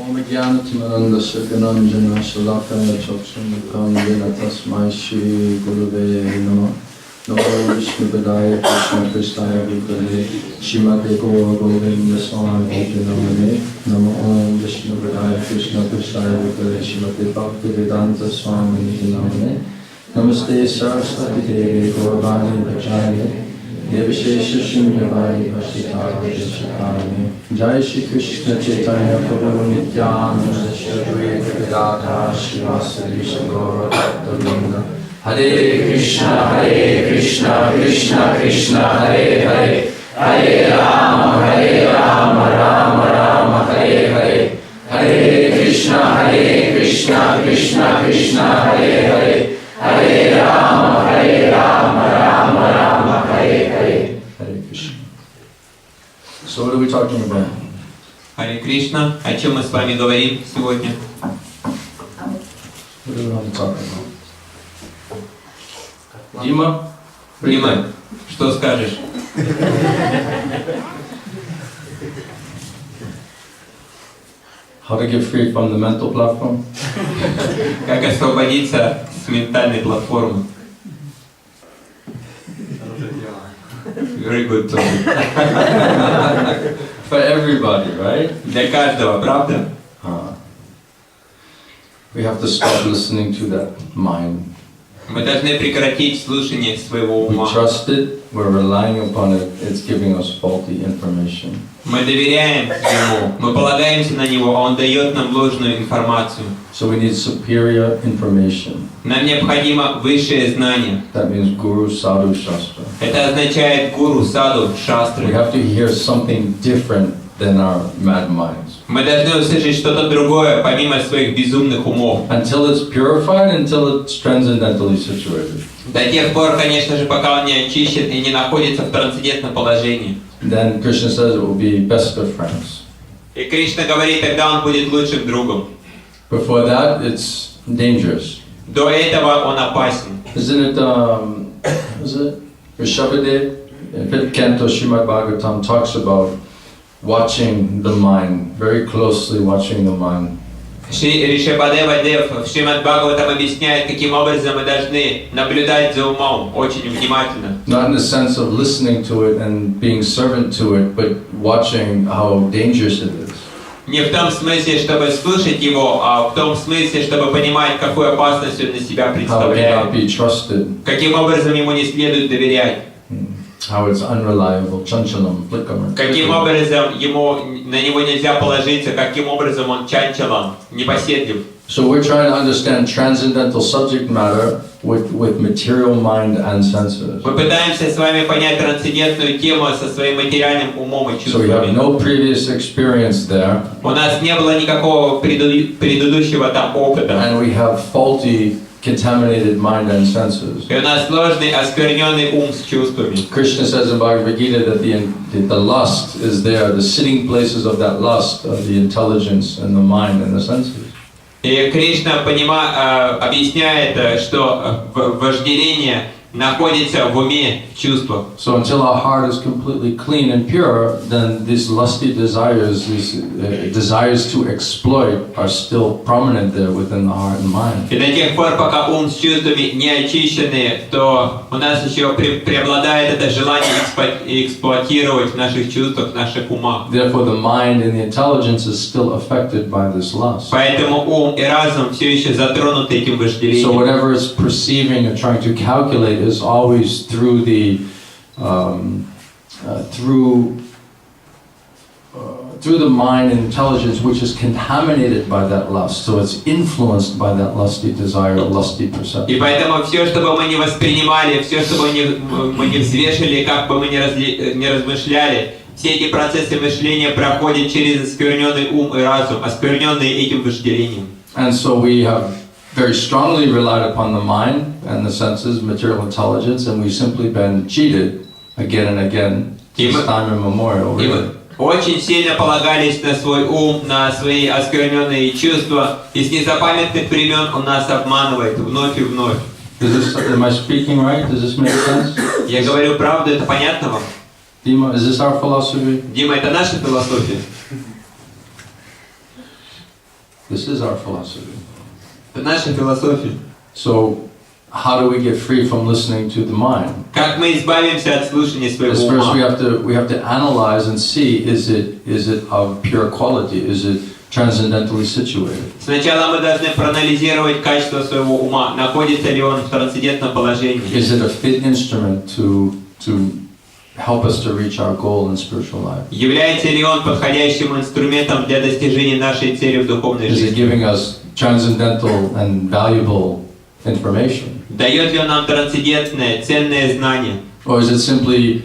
Namo Vishnu-padaya Krishna-katha Bhutale Shrimate Gaura-govinda Swami Namane Namo Vishnu-padaya Krishna-katha Bhutale Shrimate Bhaktivedanta Swami Namane Namaste Saraswati Devi Gaurvani Vajayane Devashesha Shunyavadi Vasitara Vishakani Jai Shri Krishna Chaitanya Prabhu Nityananda Shri Advaita Gadadhara Srivasadi Gaura Bhakta-vrinda Hare Krishna, Krishna Krishna, Hare Hare, Hare Rama, Rama Rama, Hare Hare, Hare Krishna, Krishna Krishna, Hare Hare, Hare Rama, Rama Rama, Hare Hare, Hare Krishna. So what are we talking about? Hare Krishna. О чем мы с вами говорим сегодня? What do we want to talk about? Дима, что скажешь? How to get free from the mental platform? Как освободиться с ментальной платформы? Very good topic. For everybody, right? Для каждого, правда? We have to stop listening to that mind. Мы должны прекратить слушание своего ума. We trust it, we're relying upon it, it's giving us faulty information. Мы доверяем ему, мы полагаемся на него, а он дает нам ложную информацию. So we need superior information. Нам необходимо высшее знание. That means Guru, Sadhu, Shastra. Это означает гуру, саду, шастры. We have to hear something different than our mad minds. Мы должны услышать что-то другое, помимо своих безумных умов. Until it's purified, until it's transcendentally situated. До тех пор, конечно же, пока он не очищен и не находится в трансцендентном положении. Then Krishna says it will be best of friends. И Кришна говорит, тогда он будет лучшим другом. Before that, it's dangerous. До этого он опасен. Isn't it, is it Rishabhadev? In 5th Canto, Srimad Bhagavatam talks about watching the mind, very closely watching the mind. Шри Ришабхадева Дев в Шримад Бхагаватам объясняет, каким образом мы должны наблюдать за умом очень внимательно. Not in the sense of listening to it and being servant to it, but watching how dangerous it is. Не в том смысле, чтобы слушать его, а в том смысле, чтобы понимать, какую опасность он на себя представляет. How it cannot be trusted. Каким образом ему не следует доверять. How it's unreliable, chanchalam, flickam. Каким образом на него нельзя положиться, каким образом он чанчалам, непоседлив. So we're trying to understand transcendental subject matter with material mind and senses. Мы пытаемся с вами понять трансцендентную тему со своим материальным умом и So we have чувствами. no previous experience there. У нас не было никакого предыдущего там опыта. And we have faulty, contaminated mind and senses. И у нас сложный, оскверненный ум с чувствами. Krishna says in Bhagavad Gita that the lust is there, the sitting places of that lust, of the intelligence and the mind and the senses. И Кришна объясняет, что вожделение находится в уме, в чувствах. So until our heart is completely clean and pure, then these lusty desires, these desires to exploit, are still prominent there within the heart and mind. И до тех пор, пока ум с чувствами не очищены, то у нас еще преобладает это желание эксплуатировать в наших чувствах, в наших умах. Therefore, the mind and the intelligence is still affected by this lust. Поэтому ум и разум все еще затронуты этим вожделением. So whatever it's perceiving or trying to calculate is always through the through the mind and intelligence, which is contaminated by that lust. So it's influenced by that lusty desire, lusty perception. И поэтому все, что бы мы не воспринимали, все, что бы мы не взвешивали, как бы мы не размышляли, все эти процессы мышления проходят через оскверненный ум и разум, оскверненные этим вожделением. And so we have very strongly relied upon the mind and the senses, material intelligence, and we've simply been cheated again and again since time immemorial. Really. Очень сильно полагались на свой ум, на свои оскверненные чувства, и с незапамятных времен он нас обманывает вновь и вновь. Am I speaking right? Does this make sense? Я говорю правду, это понятно вам? Dima, is this our philosophy? Дима, это наша философия. This is our philosophy. Это наша философия. So, how do we get free from listening to the mind? Как мы избавимся от слушания своего Because first ума? we have to analyze and see, is it of pure quality? Is it transcendentally situated? Сначала мы должны проанализировать качество своего ума. Находится ли он в трансцендентном положении? Is it a fit instrument to help us to reach our goal in spiritual life? Является ли он подходящим инструментом для достижения нашей цели в духовной Is it жизни? giving us transcendental and valuable information? Дает ли он нам трансцендентное, ценное знание? Or is it simply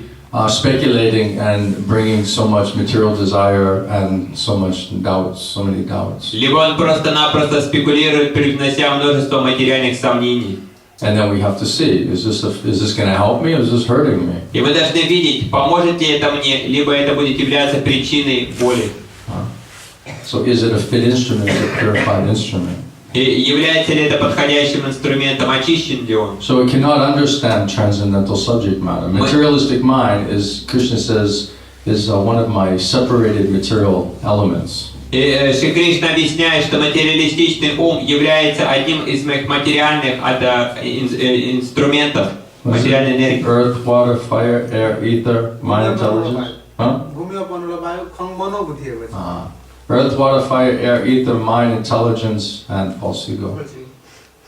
speculating and bringing so much material desire and so much doubts, so many doubts? Либо он просто-напросто спекулирует, привнося множество материальных сомнений. And then we have to see, is this going to help me or is this hurting me? И мы должны видеть, поможет ли это мне, либо это будет являться причиной боли. So is it a fit instrument, is it a purified instrument? И является ли это подходящим инструментом, очищен ли он? So we cannot understand transcendental subject matter. Materialistic mind is, Krishna says, is one of my separated material elements. И Шри Кришна объясняет, что материалистичный ум является одним из моих материальных инструментов, материальной энергии. Earth, water, fire, air, ether, mind, intelligence. Huh? Earth, water, fire, air, ether, mind, intelligence, and false ego.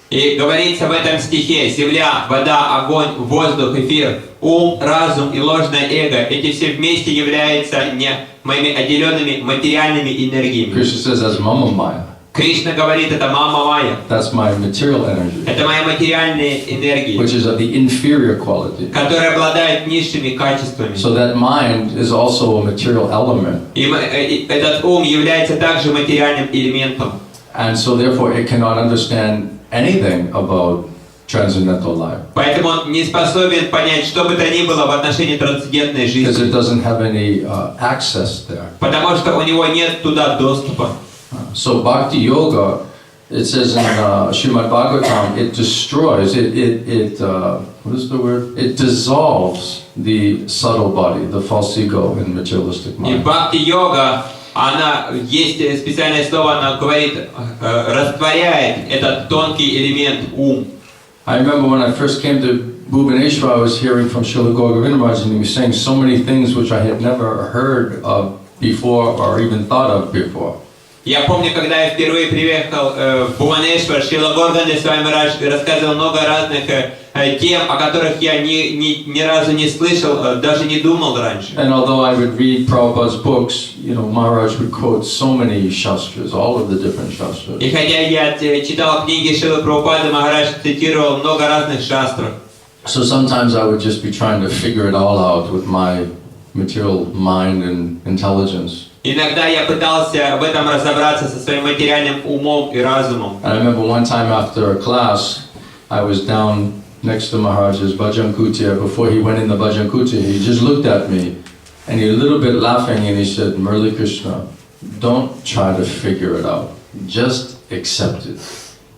И говорится в этом стихе: земля, вода, огонь, воздух, эфир, ум, разум и ложное эго. Эти все вместе являются не моими отделенными материальными энергиями. Krishna says that's mama maya. Кришна говорит, это мама майя. That's my material energy, Это мои материальные энергии, which is of the inferior quality. которые обладают низшими качествами. So that mind is also a material element. И этот ум является также материальным элементом. And so therefore it cannot understand anything about transcendental life. Поэтому он не способен понять, что бы то ни было в отношении трансцендентной Because жизни. it doesn't have any access there. Потому что у него нет туда доступа. So bhakti yoga, it says in Srimad Bhagavatam, it destroys, what is the word? It dissolves the subtle body, the false ego and materialistic И mind. бхакти-йога, она, есть специальное слово, она говорит, растворяет этот тонкий элемент ум. I remember when I first came to Bhubaneswar, I was hearing from Srila Gauravinda Maharaj, and he was saying so many things which I had never heard of before or even thought of before. Я помню, когда я впервые приехал в Бхуванешвар, Шрила Горганда Swami Maharaj рассказывал много разных тем, о которых я ни разу не слышал, даже не думал раньше. And although I would read Prabhupada's books, you know, Maharaj would quote so many shastras, all of the different shastras. И хотя я читал книги Шрилы Прабхупады, Махарадж цитировал много разных шастров. So sometimes I would just be trying to figure it all out with my material mind and intelligence. Иногда я пытался в этом разобраться со своим материальным умом и разумом. And I remember one time after a class, I was down next to Maharaj's bhajan kutia. Before he went in the bhajan kutia, he just looked at me and he was a little bit laughing and he said, Murali Krishna, don't try to figure it out, just accept it.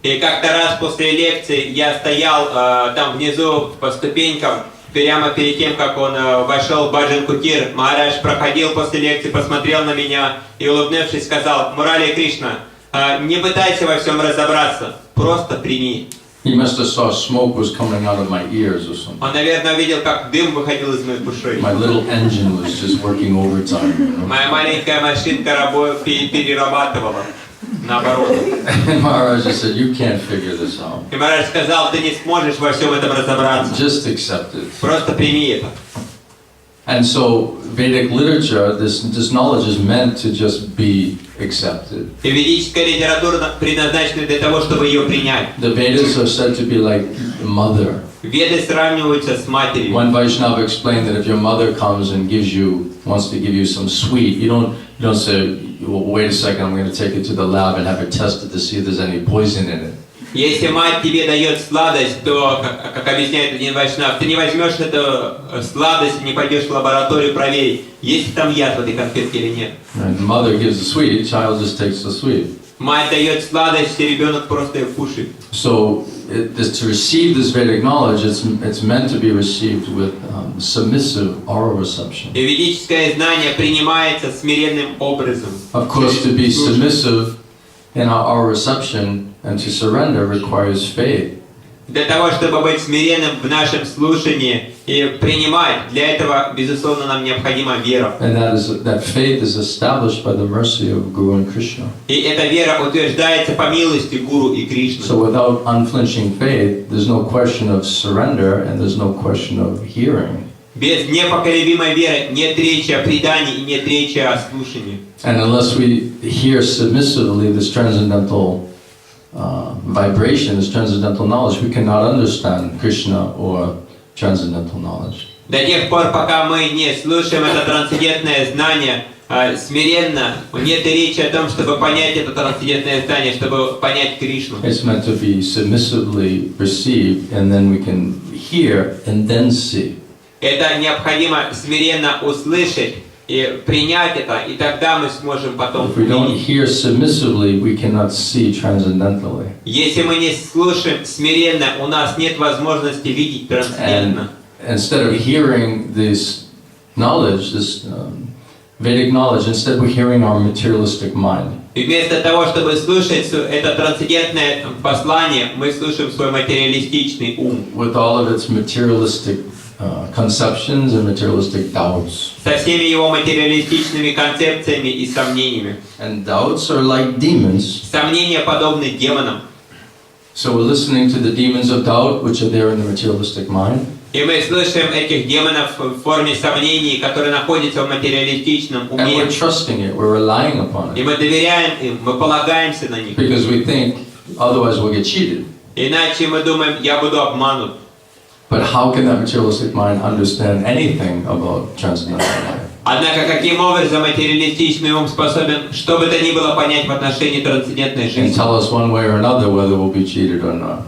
И как-то раз после лекции я стоял там внизу по ступенькам, прямо перед тем, как он вошел в баджан кутир. Махарадж проходил после лекции, посмотрел на меня и, улыбнувшись, сказал: Мурали Кришна, не пытайся во всем разобраться, просто прими. He must have saw smoke was coming out of my ears or something. Он, наверное, увидел, как дым выходил из моих ушей. My little engine was just working overtime. You know? Моя маленькая машинка перерабатывала, наоборот. And Maharaj just said, you can't figure this out. И Махарадж сказал: ты не сможешь во всем этом разобраться, Just accept it. просто прими это. And so Vedic literature, this knowledge is meant to just be accepted. И ведическая литература предназначена для того, чтобы ее принять. The Vedas are said to be like the mother. Веды сравниваются с матерью. One Vaishnava explained that if your mother comes and wants to give you some sweet, you don't say, well, wait a second, I'm going to take it to the lab and have it tested to see if there's any poison in it. Если мать тебе дает сладость, то, как объясняет один вайшнав, ты не возьмешь эту сладость, не пойдешь в лабораторию проверить, есть ли там яд в этой конфетке или нет. And the mother gives the sweet, child just takes the sweet. Мать дает сладость, и ребенок просто ее кушает. So to receive this Vedic knowledge, it's meant to be received with submissive oral reception. И ведическое знание принимается смиренным образом. Of course, to be submissive And our reception and to surrender requires faith. Для того, чтобы быть смиренным в нашем слушании и принимать, для этого, безусловно, нам необходима вера. And that faith is established by the mercy of Guru and Krishna. И эта вера утверждается по милости Гуру и Кришны. So without unflinching faith, there's no question of surrender and there's no question of hearing. Без непоколебимой веры нет речи о предании и нет речи о слушании. And unless we hear submissively this transcendental vibration, this transcendental knowledge, we cannot understand Krishna or transcendental knowledge. До тех пор, пока мы не слушаем это трансцендентное знание смиренно, нет речи о том, чтобы понять это трансцендентное знание, чтобы понять Кришну. It's meant to be submissively received, and then we can hear and then see. Это необходимо смиренно услышать и принять это, и тогда мы сможем потом If we don't увидеть. hear submissively, we cannot see transcendentally. Если мы не слушаем смиренно, у нас нет возможности видеть трансцендентно. Instead of hearing this knowledge, this Vedic knowledge, instead we're hearing our materialistic mind. И вместо того, чтобы слушать это трансцендентное послание, мы слушаем свой материалистичный ум. With all of its materialistic conceptions and materialistic doubts. Со всеми его материалистичными концепциями и сомнениями. And doubts are like demons. Сомнения подобны демонам. So we're listening to the demons of doubt, which are there in the materialistic mind. И мы слышим этих демонов в форме сомнений, которые находятся в материалистичном And уме. we're trusting it, we're relying upon И it. мы доверяем им, мы полагаемся на них. Because we think otherwise we'll get cheated. Иначе мы думаем, я буду обманут. But how can that materialistic mind understand anything about transcendental life? Однако, каким образом материалистичный ум способен, что бы то ни было, понять в отношении трансцендентной And жизни? tell us one way or another whether we'll be cheated or not.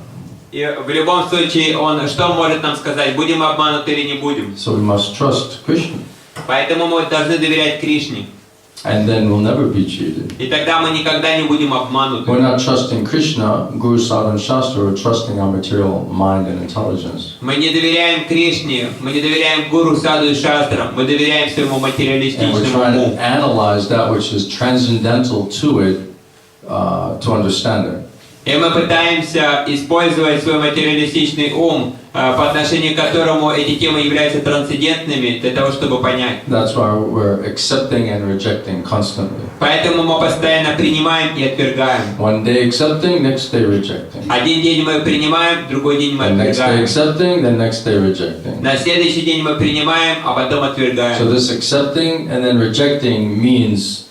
И в любом случае, он что может нам сказать, будем обмануты или не будем? So we must trust Krishna. Поэтому мы должны доверять Кришне. And then we'll never be cheated. И тогда мы никогда не будем обмануты. We're not trusting Krishna, Guru, Sadhu, and Shastra, we're trusting our material mind and intelligence. Мы не доверяем Кришне, мы не доверяем Гуру, Саду и Шастрам, мы доверяем своему And we're материалистичному trying уму. to analyze that which is transcendental to it to understand it. И мы пытаемся использовать свой материалистичный ум, по отношению к которому эти темы являются трансцендентными, для того, чтобы понять. That's why we're accepting and rejecting constantly. Поэтому мы постоянно принимаем и отвергаем. One day accepting, next day rejecting. Один день мы принимаем, другой день мы The next day отвергаем. accepting, the next day rejecting. На следующий день мы принимаем, а потом So отвергаем. this accepting and then rejecting means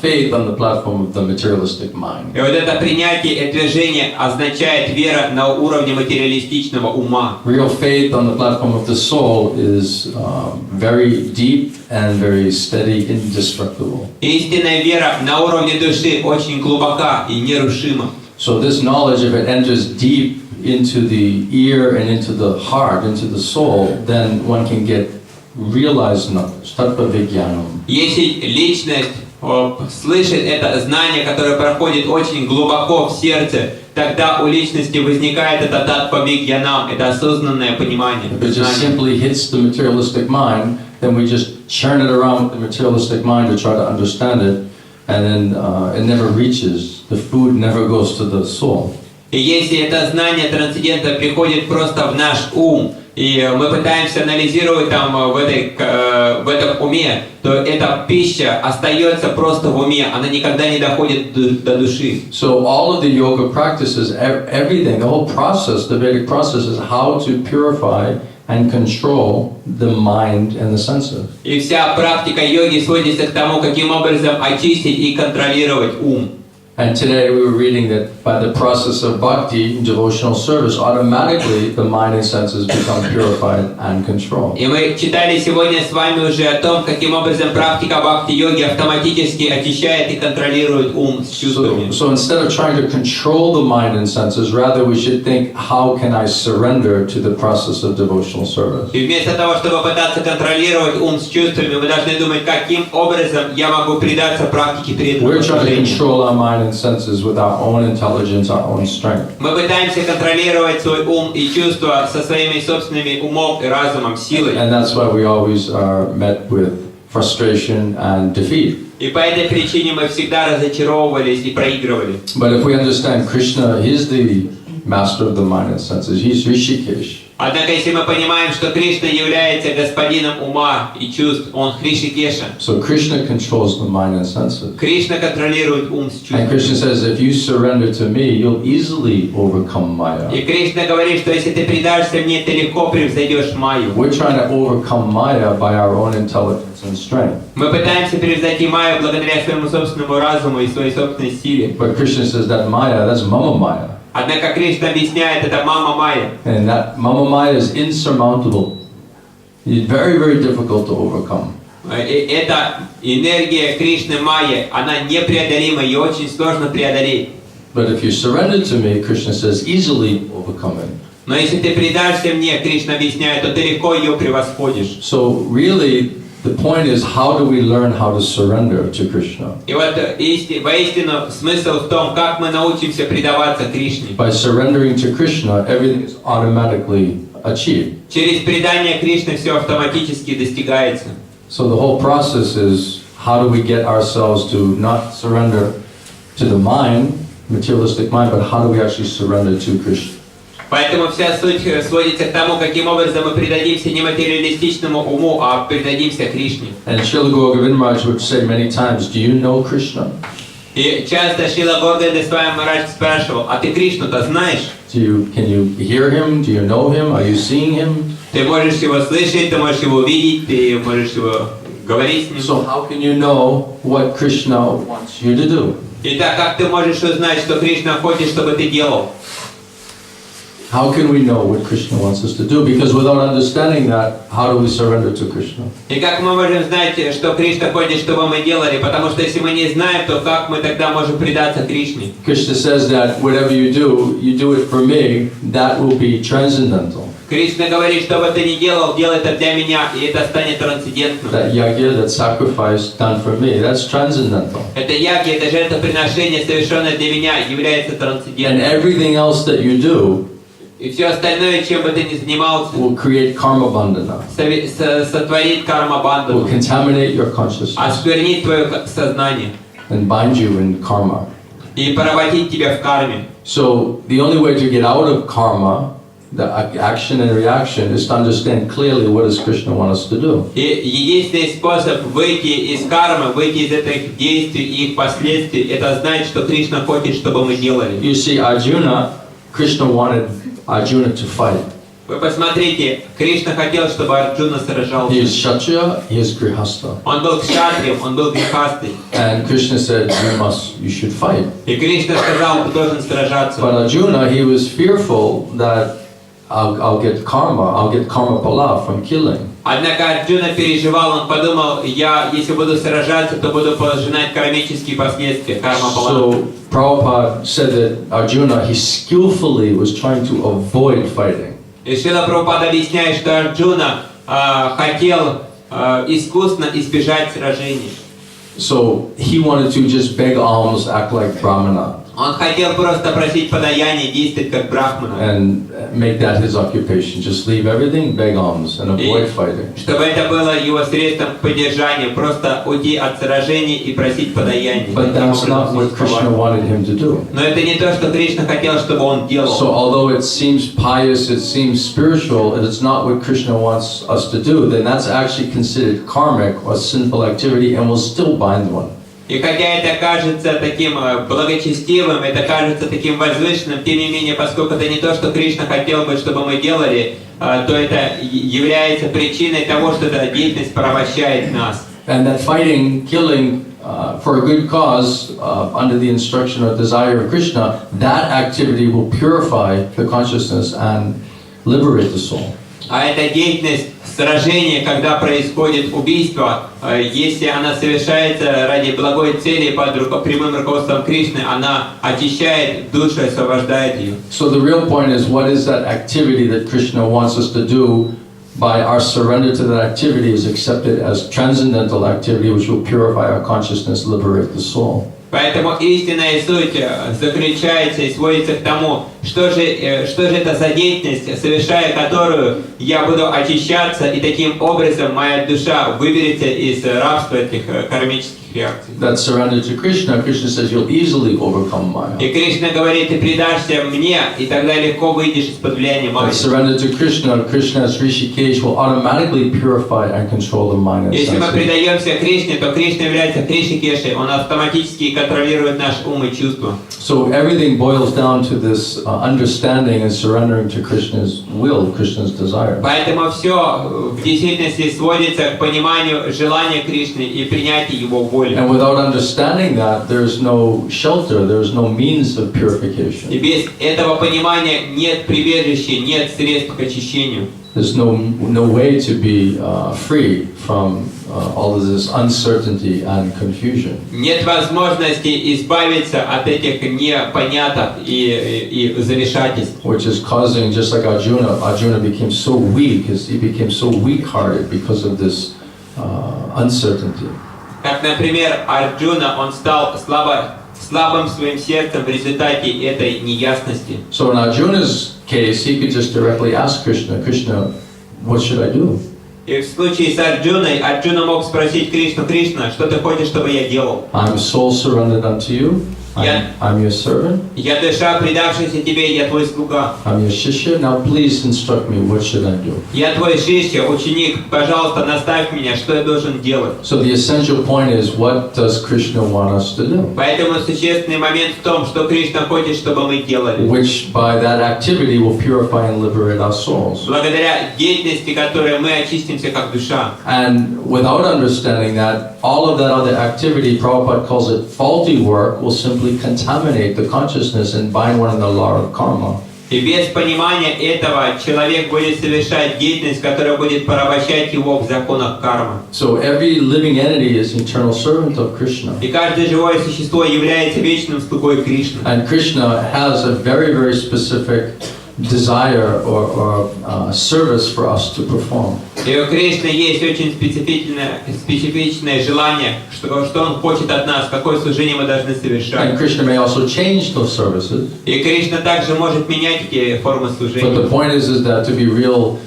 faith on the platform of the materialistic mind. И вот это принятие и отвержение означает вера на уровне материалистичного ума. Real faith on the platform of the soul is very deep and very steady, indestructible. Истинная вера на уровне души очень глубока и нерушима. So this knowledge, if it enters deep into the ear and into the heart, into the soul, then one can get realized knowledge, tattva vijnanam. Если личность слышит это знание, которое проходит очень глубоко в сердце, тогда у личности возникает это таттва вигьянам, это осознанное понимание. If it just знание. simply hits the materialistic mind, then we just churn it around with the materialistic mind to try to understand it, and then it never reaches, the food never goes to the soul. И если это знание трансцендента приходит просто в наш ум, и мы пытаемся анализировать там в этом уме, то эта пища остается просто в уме, она никогда не доходит до души. So all of the yoga practices, everything, the whole process, the Vedic process is how to purify and control the mind and the senses. И вся практика йоги сводится к тому, каким образом очистить и контролировать ум. And today we were reading that by the process of bhakti, devotional service, automatically the mind and senses become purified and controlled. И мы читали сегодня с вами уже о том, каким образом практика бхакти-йоги автоматически очищает и контролирует ум с чувствами. So instead of trying to control the mind and senses, rather we should think, how can I surrender to the process of devotional service? И вместо того, чтобы пытаться контролировать ум с чувствами, мы должны думать, каким образом я могу предаться практике преданного We're trying to служения. control our mind and senses with our own intelligence, our own strength. Мы пытаемся контролировать свой ум и чувства со своими собственными умом и разумом, силой. And that's why we always are met with frustration and defeat. И по этой причине мы всегда разочаровывались и проигрывали. But if we understand Krishna, he's the master of the mind and senses. He's Rishikesh. Однако, если мы понимаем, что Кришна является господином ума и чувств, он Хришикеша. So Krishna controls the mind and senses. Кришна контролирует ум с And Krishna чувствами. says, if you surrender to me, you'll easily overcome Maya. И Кришна говорит, что если ты предашься мне, ты легко превзойдешь Майю. We're trying to overcome Maya by our own intelligence and strength. Мы пытаемся превзойти Майю благодаря своему собственному разуму и своей собственной силе. But Krishna says that Maya, that's Mama Maya. Однако Кришна объясняет, это мама Майя. And that Mama Maya is insurmountable. It's very, very difficult to overcome. И эта энергия Кришны Майи, она непреодолима, ее очень сложно преодолеть. But if you surrender to me, Krishna says, easily overcome it. Но если ты предашься мне, Кришна объясняет, то ты легко ее превосходишь. So really, the point is, how do we learn how to surrender to Krishna? И вот воистину смысл в том, как мы научимся предаваться Кришне. By surrendering to Krishna, everything is automatically achieved. Через предание Кришне все автоматически достигается. So the whole process is, how do we get ourselves to not surrender to the mind, materialistic mind, but how do we actually surrender to Krishna? Поэтому вся суть сводится к тому, каким образом мы предадимся не материалистичному уму, а предадимся Кришне. And Srila Govinda Maharaj would say many times, do you know Krishna? И часто Шрила Гурдева Swami Махарадж спрашивал, а ты Кришну-то знаешь? Can you hear him? Do you know him? Are you seeing him? Ты можешь его слышать, ты можешь его видеть, ты можешь его говорить с ним. So how can you know what Krishna wants you to do? Итак, как ты можешь узнать, что Кришна хочет, чтобы ты делал? How can we know what Krishna wants us to do? Because without understanding that, how do we surrender to Krishna? И как мы можем знать, что Кришна хочет, чтобы мы делали? Потому что если мы не знаем, то как мы тогда можем предаться Кришне? Krishna says that whatever you do it for me, that will be transcendental. Кришна говорит, что бы ты ни делал, делай это для меня, и это станет трансцендентным. That yagya, that sacrifice done for me, that's transcendental. Это яги, это жертвоприношение, совершенное для меня, является And трансцендентным. everything else that you do И все остальное, чем бы ты ни занимался, will create karma bandhana, сотворит карма-банду, will contaminate your consciousness осквернит твое сознание and bind you in karma. и поработить тебя в карме. So the only way to get out of karma, the action and reaction, is to understand clearly what does Krishna want us to do. И единственный способ выйти из кармы, выйти из этих действий и их последствий, это знать, что Кришна хочет, чтобы мы делали. You see, Arjuna, Krishna wanted Arjuna to fight. Вы посмотрите, Кришна хотел, чтобы Арджуна сражался. He is Kshatriya, he is Grihastha. Он был кшатрием, он был грехастой. And Krishna said, you should fight. И Кришна сказал, ты должен сражаться. But Arjuna, he was fearful that I'll get karma pala from killing. Однако Арджуна переживал, он подумал, я, если буду сражаться, то буду пожинать кармические последствия, карма пала. So Prabhupada said that Arjuna, he skillfully was trying to avoid fighting. И Шрила Прабхупада объясняет, что Арджуна хотел искусно избежать сражений. So he wanted to just beg alms, act like Brahmana, Он хотел просто просить подаяние, действовать как брахмана. and make that his occupation. Just leave everything, beg alms, and avoid fighting. Чтобы это было его средством к поддержанию, просто уйти от сражений и просить подаяние. But that's not what Krishna wanted him to do. Но это не то, что Кришна хотел, чтобы он делал. So although it seems pious, it seems spiritual, and it's not what Krishna wants us to do, then that's actually considered karmic or sinful activity and will still bind one. И хотя это кажется таким благочестивым, это кажется таким возвышенным, тем не менее, поскольку это не то, что Кришна хотел бы, чтобы мы делали, то это является причиной того, что эта деятельность порабощает нас. And that fighting, killing for a good cause, under the instruction or desire of Krishna, that activity will purify the consciousness and liberate the soul. А эта деятельность сражения, когда происходит убийство, если она совершается ради благой цели под прямым руководством Кришны, она очищает душу и освобождает ее. So the real point is, what is that activity that Krishna wants us to do? By our surrender to that activity is accepted as transcendental activity, which will purify our consciousness, liberate the soul. Поэтому истинная суть заключается и сводится к тому, что же это за деятельность, совершая которую я буду очищаться, и таким образом моя душа выберется из рабства этих кармических реакций. That surrender to Krishna, Krishna says you'll easily overcome Maya. И Кришна говорит, ты предашься мне, и тогда легко выйдешь из-под влияния Майи. That surrender to Krishna, Krishna's Rishikesh will automatically purify and control the mind and Если мы senses. предаемся Кришне, то Кришна является Кришикешей, он автоматически контролирует наш ум и чувства. So everything boils down to this understanding and surrendering to Krishna's will, Krishna's desire. Поэтому все в действительности сводится к пониманию желания Кришны и принятию его воли. And without understanding that, there's no shelter, there's no means of purification. И без этого понимания нет прибежища, нет средств к очищению. There's no way to be free from all of this uncertainty and confusion. Нет возможности избавиться от этих непоняток и замешательств. Which is causing, just like Arjuna became so weak, he became so weak-hearted because of this uncertainty. Как, например, Арджуна, он стал слабым своим сердцем в результате этой неясности. So in Arjuna's case, he could just directly ask Krishna, Krishna, what should I do? И в случае с Арджуной, Арджуна мог спросить Кришну, Кришна, что ты хочешь, чтобы я делал? I'm soul surrendered unto you. I'm your servant. Я душа, предавшаяся тебе, я твой слуга. I'm your shishya. Now please instruct me, what should I do? Я твой шишья, ученик, пожалуйста, наставь меня, что я должен делать. So the essential point is, what does Krishna want us to do? Поэтому существенный момент в том, что Кришна хочет, чтобы мы делали. Which by that activity will purify and liberate our souls. Благодаря деятельности, которой мы очистимся как душа. And without understanding that, all of that other activity, Prabhupada calls it faulty work, will simply contaminate the consciousness and bind one in the law of karma. И без понимания этого человек будет совершать деятельность, которая будет порабощать его в законах кармы. So every living entity is eternal servant of Krishna. И каждое живое существо является вечным слугой Кришны. And Krishna has a very, very specific desire or service for us to perform. И у Кришны есть очень специфичное желание, что он хочет от нас, какое служение мы должны совершать. And Krishna may also change those services. И Кришна также может менять эти формы But служения. the point is that to be real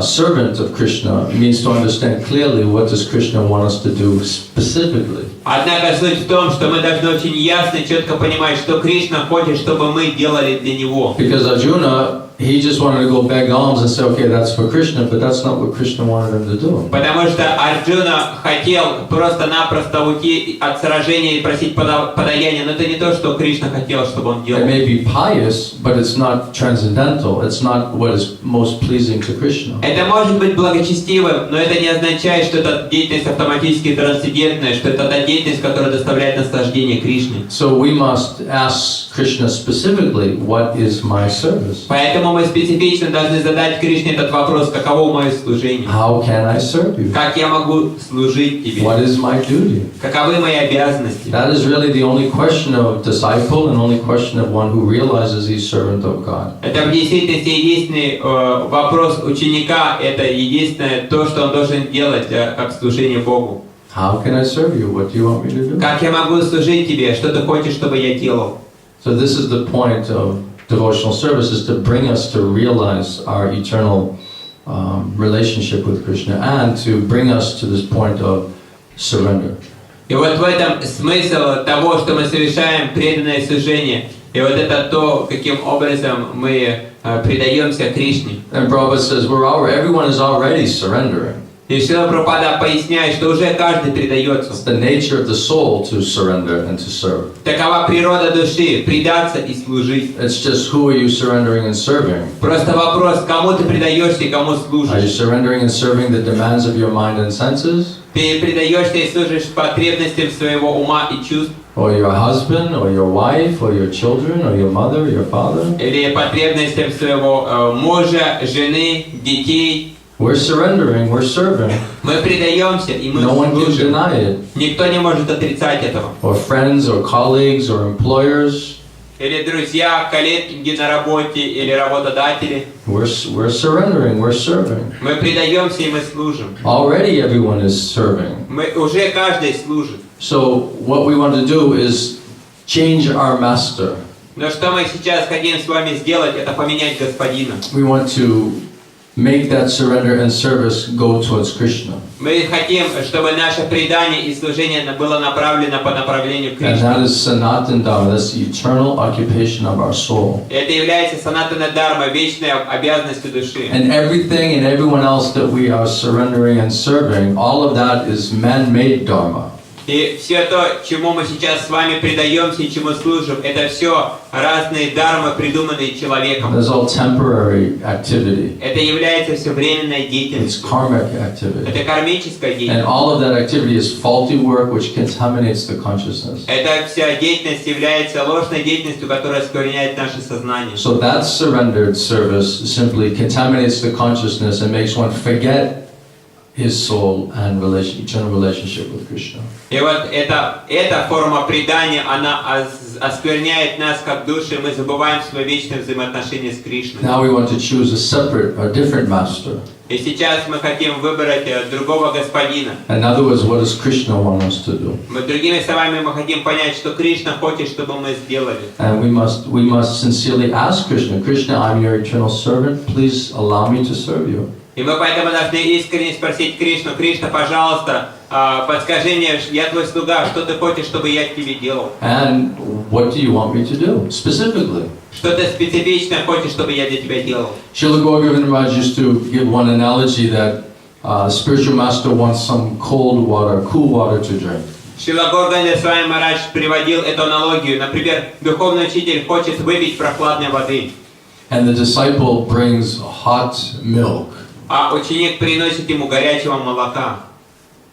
servant of Krishna means to understand clearly what does Krishna want us to do specifically. Однако суть в том, что мы должны очень ясно и четко понимать, что Кришна хочет, чтобы мы делали для Него. Because Arjuna, he just wanted to go beg alms and say, okay, that's for Krishna, but that's not what Krishna wanted him to do. Потому что Арджуна хотел просто-напросто уйти от сражения и просить подаяния, но это не то, что Кришна хотел, чтобы он делал. It may be pious, but it's not transcendental. It's not what is most pleasing to Krishna. Это может быть благочестивым, но это не означает, что это деятельность автоматически трансцендентная, что это та деятельность, которая доставляет наслаждение Кришне. So we must ask Krishna specifically, what is my service? Поэтому мы специфично должны задать Кришне этот вопрос: каково мое служение? How can I serve you? Как я могу служить тебе? What is my duty? Каковы мои обязанности? That is really the only question of disciple and only question of one who realizes he's servant of God. Это в действительности единственный вопрос ученика, это единственное то, что он должен делать как служение Богу. How can I serve you? What do you want me to do? Как я могу служить тебе? Что ты хочешь, чтобы я делал? So this is the point of devotional service, is to bring us to realize our eternal relationship with Krishna and to bring us to this point of surrender. И вот в этом смысл того, что мы совершаем преданное служение. И вот это то, каким образом мы предаемся Кришне. And Prabhupada says, everyone is already surrendering. И Шрила Прабхупада поясняет, что уже каждый предается. It's the nature of the soul to surrender and to serve. Такова природа души — предаться и служить. It's just who are you surrendering and serving? Просто вопрос, кому ты предаешься и кому Are you служишь. surrendering and serving the demands of your mind and senses? Ты предаешься и служишь потребностям своего ума и чувств, Or your husband, or your wife, or your children, or your mother, or your father? или потребностям своего мужа, жены, детей. We're surrendering, we're serving. Мы предаемся и мы No one can служим. deny it. Никто не может отрицать этого. Or friends, or colleagues, or employers. Или друзья, коллеги на работе, или работодатели. We're surrendering, we're serving. Мы предаемся и мы служим. Already everyone is serving. Уже каждый служит. So what we want to do is change our master. Но что мы сейчас хотим с вами сделать, это поменять Господина. We want to make that surrender and service go towards Krishna. Мы хотим, чтобы наше предание и служение было направлено по направлению к And Кришне. that is Sanatana Dharma, that's the eternal occupation of our soul. Это является санатана дарма, вечной обязанностью души. And everything and everyone else that we are surrendering and serving, all of that is man-made dharma. И все то, чему мы сейчас с вами предаемся и чему служим, это все разные дармы, придуманные человеком. It's all temporary activity. Это является все временной It's деятельностью. karmic activity. Это кармическая And деятельность. all of that activity is faulty work which contaminates the consciousness. Эта вся деятельность является ложной деятельностью, которая оскверняет наше сознание. So that surrendered service simply contaminates the consciousness and makes one forget his soul and eternal relationship with Krishna. И вот эта форма предания, она оскверняет нас как души, мы забываем свои вечные взаимоотношения с Кришной. Now we want to choose a separate or different master. И сейчас мы хотим выбрать другого господина. In other words, what does Krishna want us to do? Другими словами, мы хотим понять, что Кришна хочет, чтобы мы сделали. And we must sincerely ask Krishna, Krishna, I'm your eternal servant, please allow me to serve you. И мы поэтому должны искренне спросить Кришну: Кришна, пожалуйста, подскажи мне, я твой слуга, что ты хочешь, чтобы я тебе делал? And what do you want me to do, specifically? Что ты специфично хочешь, чтобы я для тебя делал? Srila Gaurav Maharaj used to give one analogy that spiritual master wants some cool water to drink. Шрила Горганда Swami Maharaj приводил эту аналогию. Например, духовный учитель хочет выпить прохладной воды, And the disciple brings hot milk. а ученик приносит ему горячего молока.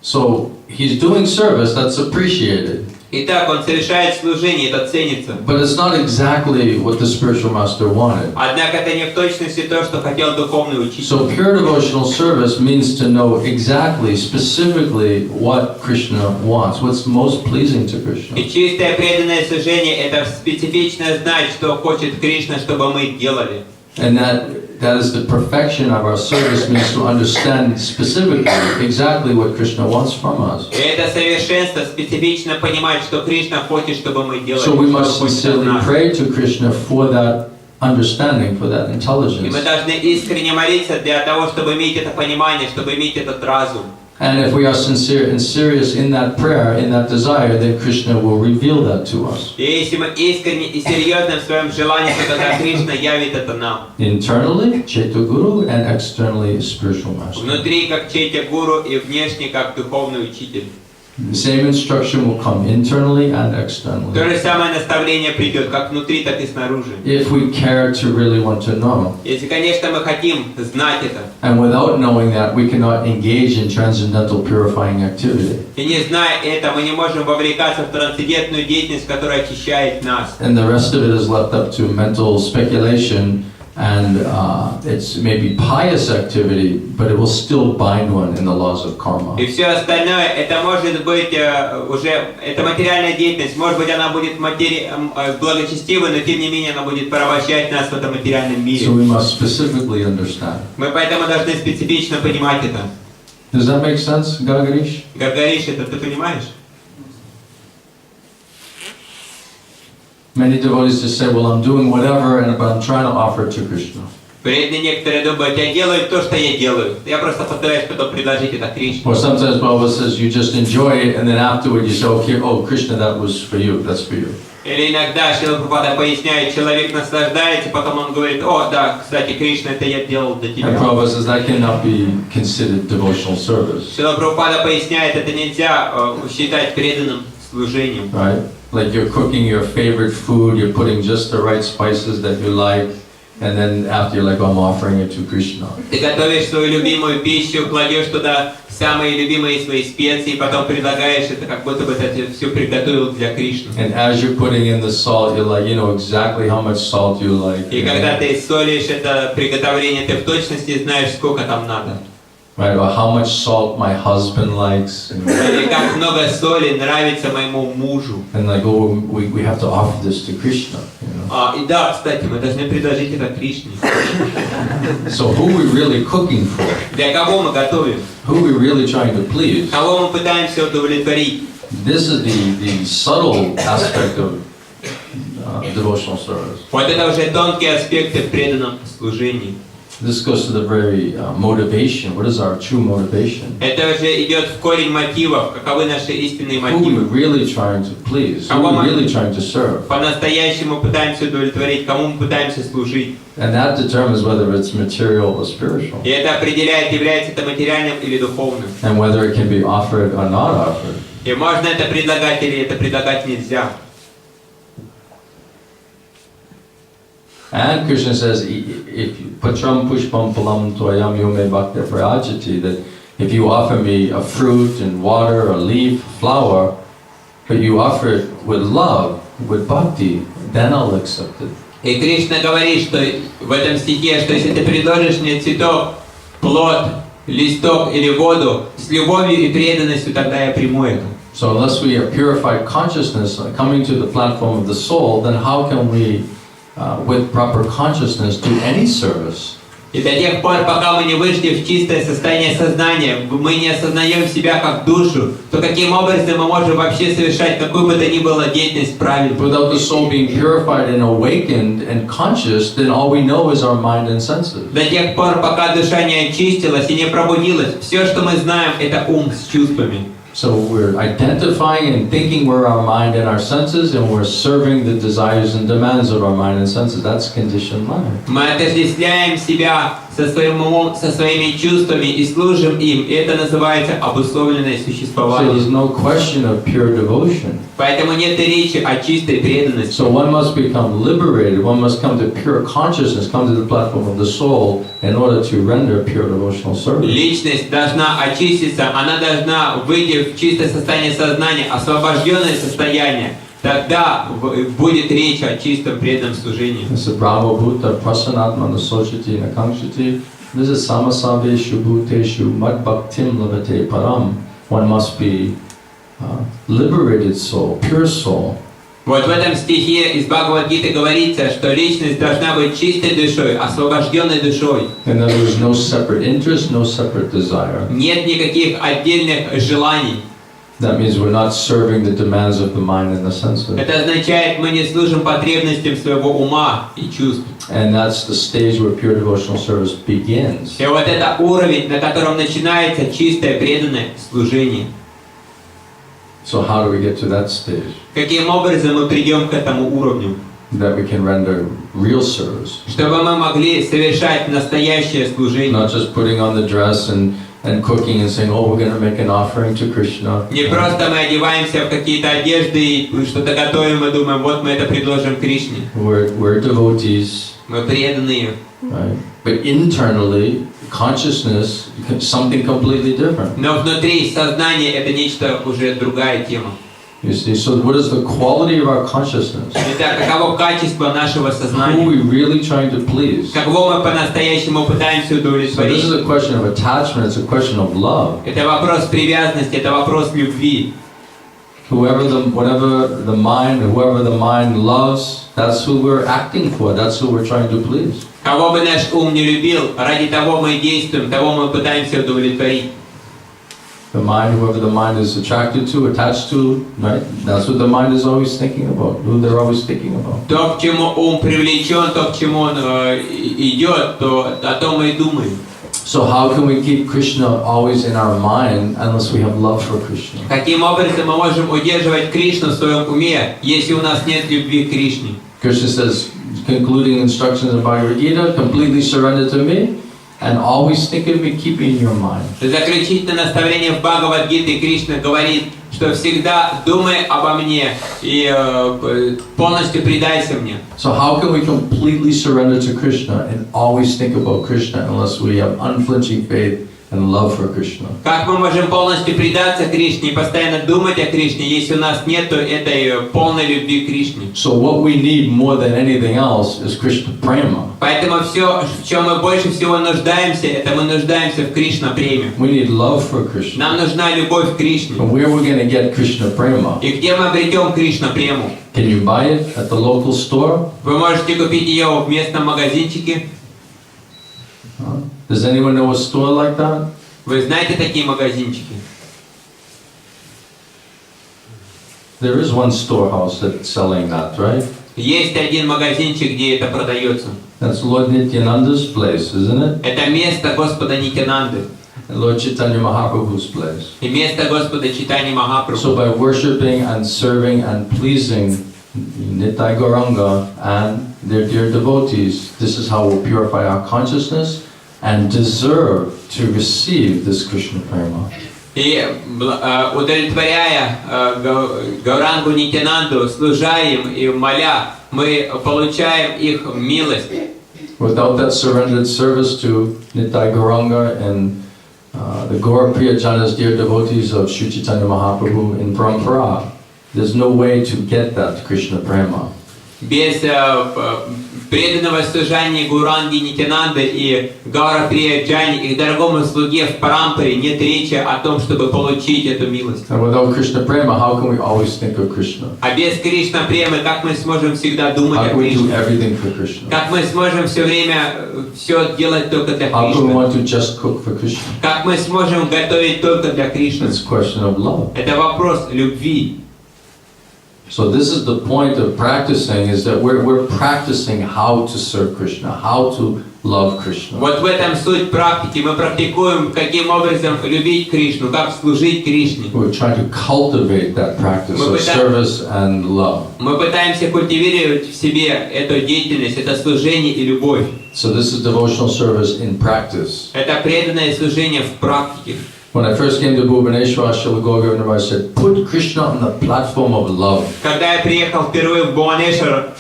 So he's doing service, that's appreciated. Итак, он совершает служение, это ценится. But it's not exactly what the spiritual master wanted. Однако это не в точности то, что хотел духовный учитель. So pure devotional service means to know exactly, specifically what Krishna wants, what's most pleasing to Krishna. И чистое преданное служение — это специфично знать, что хочет Кришна, чтобы мы делали. And that is the perfection of our service, means to understand specifically exactly what Krishna wants from us. И это совершенство специфично понимать, что Кришна хочет, чтобы мы делали. So we must что хочет от sincerely нас. pray to Krishna for that understanding, for that И intelligence. мы должны искренне молиться для того, чтобы иметь это понимание, чтобы иметь этот разум. And if we are sincere and serious in that prayer, in that desire, then Krishna will reveal that to us. И если мы искренне и серьезны в своем желании, то тогда Кришна явит это нам. Internally, Chaitya Guru, and externally, spiritual master. Внутри как Чайтя Гуру и внешне как духовный учитель. The same instruction will come internally and То externally. же самое наставление придет как внутри, так и снаружи. If we care to really want to know. Если, конечно, мы хотим знать это. And without knowing that, we cannot engage in transcendental purifying activity. И не зная это, мы не можем вовлекаться в трансцендентную деятельность, которая очищает нас. And the rest of it is left up to mental speculation, and it's maybe pious activity, but it will still bind one in the laws of karma. И все остальное, это может быть уже, это материальная деятельность, может быть, она будет благочестивой, но тем не менее она будет порабощать нас в этом материальном мире. So we must specifically understand. Мы поэтому должны специфично понимать это. Does that make sense, Gagarish? Гаргариш, это ты понимаешь? Many devotees just say, well, I'm doing whatever, but I'm trying to offer it to Krishna. Преданные некоторые думают, я делаю то, что я делаю. Я просто пытаюсь потом предложить это Кришне. Or sometimes Baba says, you just enjoy it, and then afterward you say, okay, oh, Krishna, that was for you, that's for you. Или иногда Шрила Прабхупада поясняет, человек наслаждается, потом он говорит, о, да, кстати, Кришна, это я делал для тебя. And Prabhupada says, that cannot be considered devotional service. Шрила Прабхупада поясняет, это нельзя считать преданным служением. Right? Like you're cooking your favorite food, you're putting just the right spices that you like, and then after you're like, oh, I'm offering it to Krishna. Ты готовишь свою любимую пищу, кладешь туда самые любимые свои специи, потом предлагаешь это, как будто бы ты все приготовил для Кришны. And as you're putting in the salt, you're like, you know exactly how much salt you like. И когда ты солишь это приготовление, ты в точности знаешь, сколько там надо. Right? Or how much salt my husband likes. Или как много соли нравится моему мужу. And like, oh, we have to offer this to Krishna. You know? И да, кстати, мы должны предложить это Кришне. So who are we really cooking for? Для кого мы готовим? Who are we really trying to please? Кого мы пытаемся удовлетворить? This is the subtle aspect of devotional service. Вот это уже тонкие аспекты в преданном служении. This goes to the very motivation. What is our true motivation? Это уже идет в корень мотивов, каковы наши истинные Who are we мотивы. really trying to please? Who are we really trying to serve? По-настоящему пытаемся удовлетворить, кому мы пытаемся служить. And that determines whether it's material or spiritual. И это определяет, является это материальным или духовным. And whether it can be offered or not offered. И можно это предлагать или это предлагать нельзя. And Krishna says, if patram pushpam phalam tvayam yume bhakti prayajati, that if you offer me a fruit and water, a leaf, flower, but you offer it with love, with bhakti, then I'll accept it. И Кришна говорит, что в этом стихе, что если ты предложишь мне цветок, плод, листок или воду с любовью и преданностью, тогда я приму это. So unless we have purified consciousness coming to the platform of the soul, then how can we, with proper consciousness, do any service? И до тех пор, пока мы не вышли в чистое состояние сознания, мы не осознаем себя как душу, то каким образом мы можем вообще совершать какую бы то ни было деятельность правильно? Without the soul being purified and awakened and conscious, then all we know is our mind and senses. До тех пор, пока душа не очистилась и не пробудилась, все, что мы знаем, это ум с чувствами. So we're identifying and thinking we're our mind and our senses, and we're serving the desires and demands of our mind and senses. That's conditioned life. Мы отождествляем себя со своим умом, со своими чувствами и служим им, и это называется обусловленное So существование. there's no question of pure devotion. Поэтому нет и речи о чистой преданности. So one must become liberated, one must come to pure consciousness, come to the platform of the soul in order to render pure devotional service. Личность должна очиститься, она должна выйти в чистое состояние сознания, освобожденное состояние. Тогда будет речь о чистом преданном служении. This is Brahma Bhuta Prasanatmana Sochiti Nakamshiti. This is Samasaveshu Bhuteshu Mad Bhaktim Lavate Param. One must be liberated soul, pure soul. Вот в этом стихе из Бхагавад-гиты говорится, что личность должна быть чистой душой, освобожденной душой. And there is no separate interest, no separate desire. Нет никаких отдельных желаний. That means we're not serving the demands of the mind and the senses. Это означает, мы не служим потребностям своего ума и чувств. And that's the stage where pure devotional service begins. И вот это уровень, на котором начинается чистое преданное служение. So how do we get to that stage? Каким образом мы придем к этому уровню? That we can render real service. Чтобы мы могли совершать настоящее служение. Not just putting on the dress and cooking and saying, oh, we're going to make an offering to Krishna. Не просто мы одеваемся в какие-то одежды и что-то готовим и думаем, вот мы это предложим Кришне. We're devotees. Мы преданные. Right? But internally, consciousness is something completely different. Но внутри сознание это нечто уже другая тема. You see, so what is the quality of our consciousness? Итак, каково качество нашего Who are сознания? we really trying to please? Кого мы по-настоящему пытаемся So this удовлетворить? is a question of attachment, it's a question of love. Это вопрос привязанности, это вопрос любви. Whoever the mind loves, that's who we're acting for, that's who we're trying to please. Кого бы наш ум не любил, ради того мы и действуем, того мы пытаемся удовлетворить. The mind, whoever the mind is attracted to, attached to, right? That's what the mind is always thinking about, who they're always thinking about. То, к чему ум привлечен, то, к чему он идет, то о том мы и думаем. So how can we keep Krishna always in our mind unless we have love for Krishna? Каким образом мы можем удерживать Кришну в своем уме, если у нас нет любви к Кришне? Krishna says, concluding instructions in Bhagavad Gita, completely surrender to me and always think of me, keep me in your mind. Заключительное наставление в Бхагавад-гите Кришна говорит, что всегда думай обо мне и полностью предайся мне. So how can we completely surrender to Krishna and always think about Krishna unless we have unflinching faith and love for Krishna? Как мы можем полностью предаться Кришне и постоянно думать о Кришне, если у нас нет этой полной любви к Кришне? So what we need more than anything else is Krishna prema. Поэтому все, в чем мы больше всего нуждаемся, это мы нуждаемся в Кришна преме. We need love for Krishna. Нам нужна любовь к Кришне. And where are we going to get Krishna prema? И где мы обретем Кришна прему? Can you buy it at the local store? Вы можете купить ее в местном магазинчике. Does anyone know a store like that? Вы знаете такие магазинчики? There is one storehouse that's selling that, right? Есть один магазинчик, где это продается. That's Lord Nityananda's place, isn't it? Это место Господа Нитянанды. And Lord Chaitanya Mahaprabhu's place. И место Господа Чайтаньи Махапрабху. So by worshipping and serving and pleasing Nitai Gauranga and their dear devotees, this is how we'll purify our consciousness and deserve to receive this Krishna Prema. И удовлетворяя Гаурангу Нитянанду, служа им и моля, мы получаем их милость. Without that surrendered service to Nitai Gauranga and the Gaura Priyajana's dear devotees of Sri Chaitanya Mahaprabhu in Parampara, there's no way to get that Krishna Prema. Без преданного служения Гауранги Нитянанды и Гаура Прияджани, их дорогому слуге в Парампаре, нет речи о том, чтобы получить эту милость. And without Krishna Prema, how can we always think of Krishna? А без Кришна Премы, как мы сможем всегда думать How о can we do Кришне? everything for Krishna? Как мы сможем все время все делать только для How can we Кришны? want to just cook for Krishna? Как мы сможем готовить только для Кришны? It's a question of love. Это вопрос любви. So this is the point of practicing, is that we're practicing how to serve Krishna, how to love Krishna. Вот в этом суть практики. Мы практикуем, каким образом любить Кришну, как служить Кришне. We're trying to cultivate that practice Мы of service and love. Мы пытаемся культивировать в себе эту деятельность, это служение и любовь. So this is devotional service in practice. Это преданное служение в практике. When I first came to Bhubaneswar, Srila Gaura Maharaj said, put Krishna on the platform of love. Когда я приехал впервые в Бхуванешвар,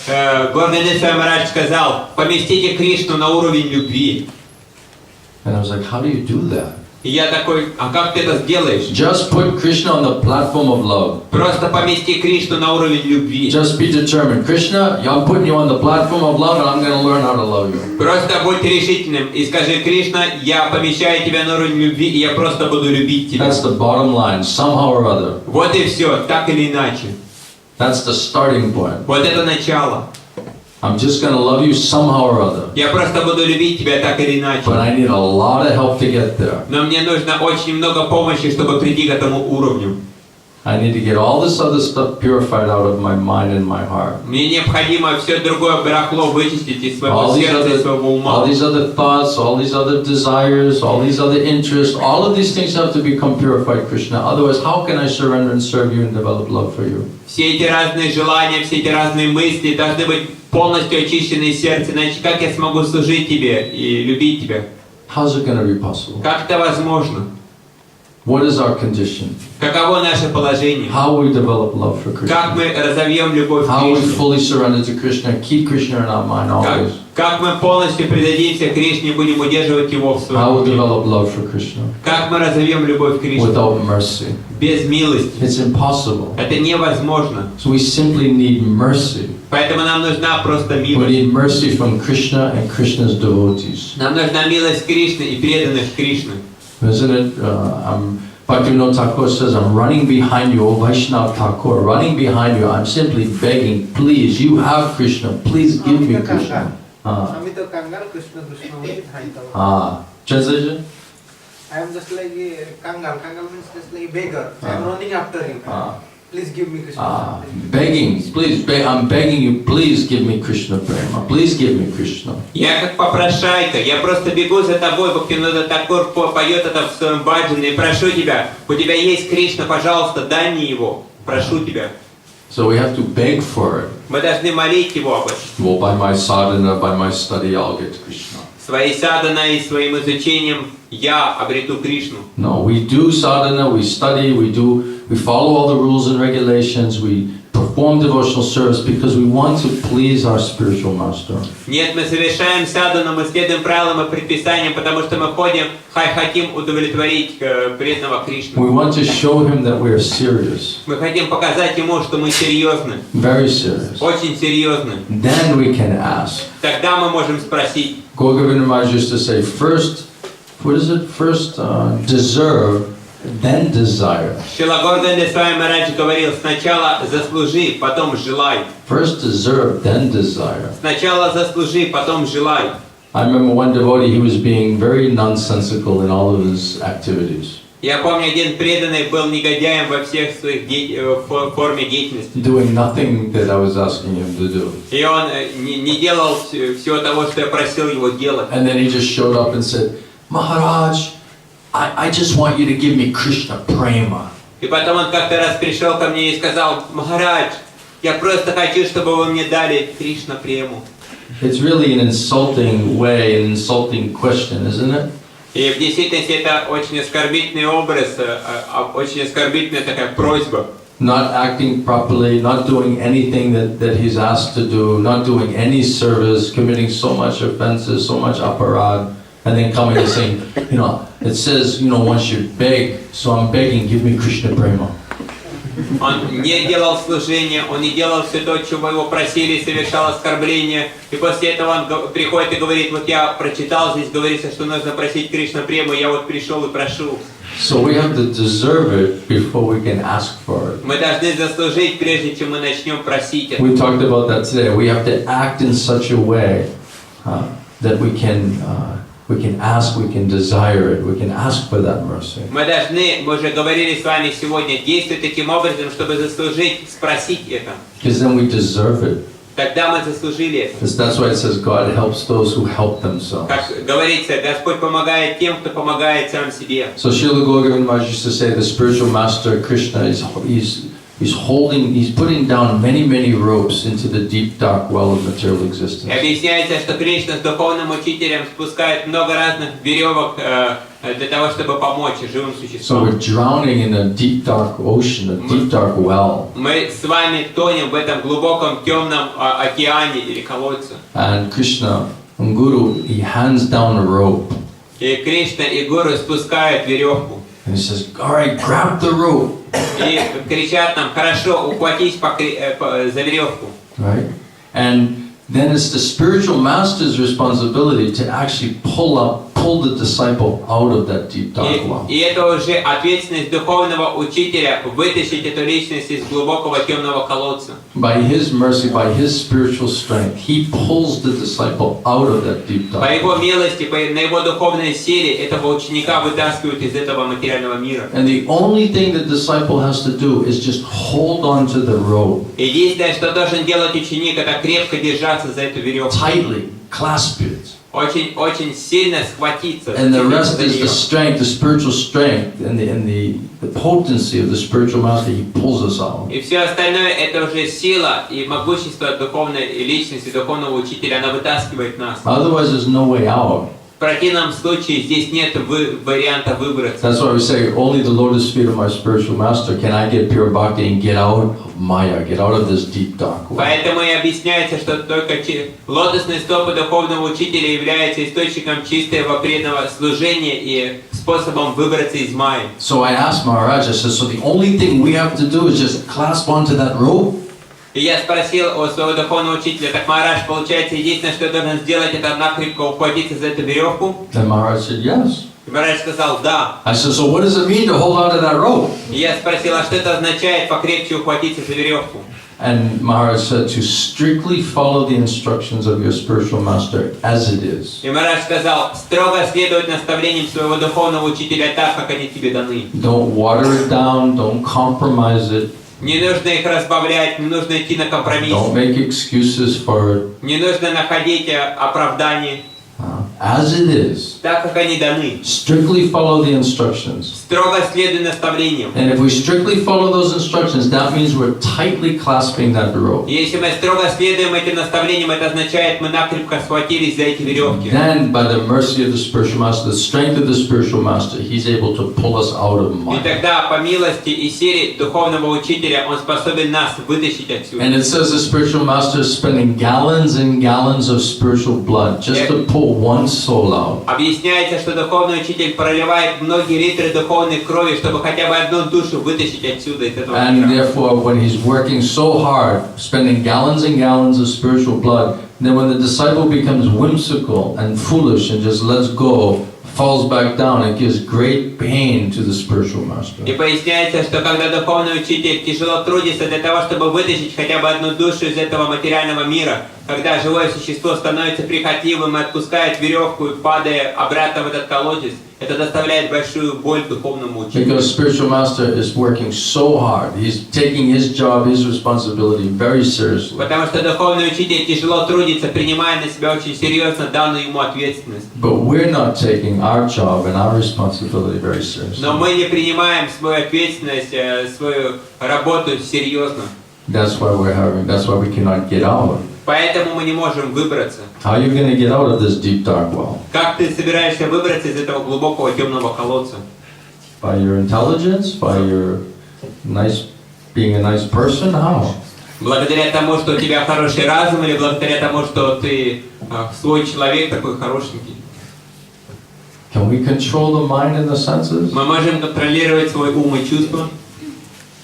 Гауранга Махарадж сказал: поместите Кришну на уровень любви. And I was like, how do you do that? И я такой: а как ты это сделаешь? Just put Krishna on the platform of love. Просто помести Кришну на уровень любви. Just be determined. Krishna, I'm putting you on the platform of love and I'm going to learn how to love you. Просто будь решительным и скажи: Кришна, я помещаю тебя на уровень любви, и я просто буду любить тебя. That's the bottom line, somehow or other. Вот и все, так или иначе. That's the starting point. Вот это начало. I'm just going to love you somehow or other. Я просто буду любить тебя так или иначе. But I need a lot of help to get there. Но мне нужно очень много помощи, чтобы прийти к этому уровню. I need to get all this other stuff purified out of my mind and my heart. Мне необходимо все другое барахло вычистить из своего All сердца и своего ума. these other thoughts, all these other desires, all these other interests, all of these things have to become purified, Krishna. Otherwise, how can I surrender and serve you and develop love for you? Все эти разные желания, все эти разные мысли должны быть полностью очищены из сердца, иначе как я смогу служить тебе и любить тебя? How's it going to be possible? Как это возможно? What is our condition? Каково наше положение? How we develop love for Как Krishna? мы разовьем любовь к How we Кришне? fully surrender to Krishna, keep Krishna in our mind always? Как мы полностью предадимся Кришне и будем удерживать его в How своем we уме? develop love for Krishna? Как мы разовьем любовь к Кришне? Without mercy. Без милости. It's impossible. Это невозможно. So we simply need mercy. Поэтому нам нужна просто We милость. need mercy from Krishna and Krishna's devotees. Нам нужна милость Кришны и преданных Кришны. Isn't it? Bhaktivinoda Thakur says, I'm running behind you, O Vaishnava Thakur, running behind you. I'm simply begging, please, you have Krishna, please give me Krishna. Translation? I am just like a kangal. Kangal means just like a beggar. I am running after you. Please give me Krishna. Begging, please, I'm begging you, please give me Krishna Prema. Please give me Krishna. Я как попрошайка, я просто бегу за тобой, Бхактивинода Такур поет это в своем баджане, и прошу тебя, у тебя есть Кришна, пожалуйста, дай мне его, прошу тебя. So we have to beg for it. Мы должны молить его об этом. Well, by my sadhana, by my study, I'll get Krishna. Своей саданой, своим изучением я обрету Кришну. No, we do sadhana, we study, we follow all the rules and regulations, we perform devotional service because we want to please our spiritual master. Нет, мы совершаем садану, мы следуем правилам и предписаниям, потому что мы хотим удовлетворить преданного Кришну. We want to show him that we are serious, Мы хотим показать ему, что мы серьезны, very serious. очень серьезны. Then we can ask. Тогда мы можем спросить. Govinda Maharaj used to say, first deserve, then desire. Шрила Говарда Свами Махарадж говорил: сначала заслужи, потом желай. First deserve, then desire. Сначала заслужи, потом желай. I remember one devotee, he was being very nonsensical in all of his activities. Я помню, один преданный был негодяем во всех своих форме деятельности. doing nothing that I was asking him to do. И он не делал всего того, что я просил его делать. And then he just showed up and said, Maharaj, I just want you to give me Krishna prema. И потом он как-то раз пришел ко мне и сказал: Махарадж, я просто хочу, чтобы вы мне дали Кришна прему. It's really an insulting way, an insulting question, isn't it? И в действительности это очень оскорбительный образ, очень оскорбительная такая просьба. Not acting properly, not doing anything that he's asked to do, not doing any service, committing so much offenses, so much aparad, and then coming and saying, it says, one should beg, so I'm begging, give me Krishna prema. Он не делал служения, он не делал все то, чего его просили, совершал оскорбления. И после этого он приходит и говорит: вот я прочитал, здесь говорится, что нужно просить Кришна прему, я вот пришел и прошу. So we have to deserve it before we can ask for it. Мы должны заслужить, прежде чем мы начнем просить это. We talked about that today. We have to act in such a way that we can ask, we can desire it, we can ask for that mercy. Мы уже говорили с вами сегодня, действовать таким образом, чтобы заслужить, спросить это. Because then we deserve it. Тогда мы заслужили это. Because that's why it says God helps those who help themselves. Как говорится, Господь помогает тем, кто помогает сам себе. So Srila Govinda Maharaj used to say the spiritual master Krishna he's putting down many ropes into the deep dark well of material existence. И объясняется, что Кришна с духовным учителем спускает много разных веревок для того, чтобы помочь живым So существам. we're drowning in a deep dark ocean, a deep dark well. Мы с вами тонем в этом глубоком темном океане или колодце. And Krishna, Guru, he hands down a rope. И Кришна и Гуру спускают веревку. And he says, all right, grab the rope. И кричат нам: хорошо, ухватись за веревку. Right? And then it's the spiritual master's responsibility to actually pull the disciple out of that deep dark well. И это уже ответственность духовного учителя вытащить эту личность из глубокого темного колодца. By his mercy, by his spiritual strength, he pulls the disciple out of that deep dark По его well. милости, на его духовной силе этого ученика вытаскивают из этого материального мира. And the only thing the disciple has to do is just hold on to the rope. Единственное, что должен делать ученик, это крепко держаться за эту веревку. Tightly, clasp it. Очень сильно схватиться. And the rest is the strength, the spiritual strength, and the potency of the spiritual master. He pulls us out. И все остальное это уже сила и могущество духовной личности, духовного учителя, она вытаскивает нас. Otherwise, there's no way out. В противном случае здесь нет варианта выбраться. That's why we say only the lotus feet of my spiritual master can I get pure bhakti and get out of Maya, get out of this deep dark well. Поэтому и объясняется, что только лотосные стопы духовного учителя являются источником чистого преданного служения и способом выбраться из майи. So I asked Maharaj, I said, so the only thing we have to do is just clasp onto that rope? И я спросил у своего духовного учителя: так, Махарадж, получается, единственное, что я должен сделать, это накрепко ухватиться за эту веревку? Then Maharaj said, yes. И Махарадж сказал: да. I said, so what does it mean to hold on to that rope? И я спросил: а что это означает покрепче ухватиться за веревку? And Maharaj said to strictly follow the instructions of your spiritual master as it is. И Махарадж сказал: строго следовать наставлениям своего духовного учителя так, как они тебе даны. Don't water it down, don't compromise it. Не нужно их разбавлять, не нужно идти на компромисс. Don't make excuses for it. Не нужно находить оправдание. As it is. Так, как они даны. Strictly follow the instructions. Строго следуй наставлениям. And if we strictly follow those instructions, that means we're tightly clasping that rope. Если мы строго следуем этим наставлениям, это означает, мы накрепко схватились за эти веревки. Then, by the mercy of the spiritual master, the strength of the spiritual master, he's able to pull us out of И Maya. тогда, по милости и силе духовного учителя, он способен нас вытащить отсюда. And it says the spiritual master is spending gallons and gallons of spiritual blood just to pull one soul out. Объясняется, что духовный учитель проливает многие литры духовной крови, чтобы хотя бы одну душу вытащить отсюда, из этого And мира. therefore, when he's working so hard, spending gallons and gallons of spiritual blood, then when the disciple becomes whimsical and foolish and just lets go, falls back down, it gives great pain to the spiritual master. И поясняется, что когда духовный учитель тяжело трудится для того, чтобы вытащить хотя бы одну душу из этого материального мира, когда живое существо становится прихотливым и отпускает веревку, падая обратно в этот колодец, это доставляет большую боль духовному учителю. Because spiritual master is working so hard. He's taking his job, his responsibility very seriously. Потому что духовный учитель тяжело трудится, принимая на себя очень серьезно данную ему ответственность. But we're not taking our job and our responsibility very seriously. Но мы не принимаем свою ответственность, свою работу серьезно. That's why we cannot get out. Поэтому мы не можем выбраться. How are you going to get out of this deep dark well? Как ты собираешься выбраться из этого глубокого темного колодца? By your intelligence, by your being a nice person, how? Благодаря тому, что у тебя хороший разум, или благодаря тому, что ты свой человек такой хорошенький? Can we control the mind and the senses? Мы можем контролировать свой ум и чувства.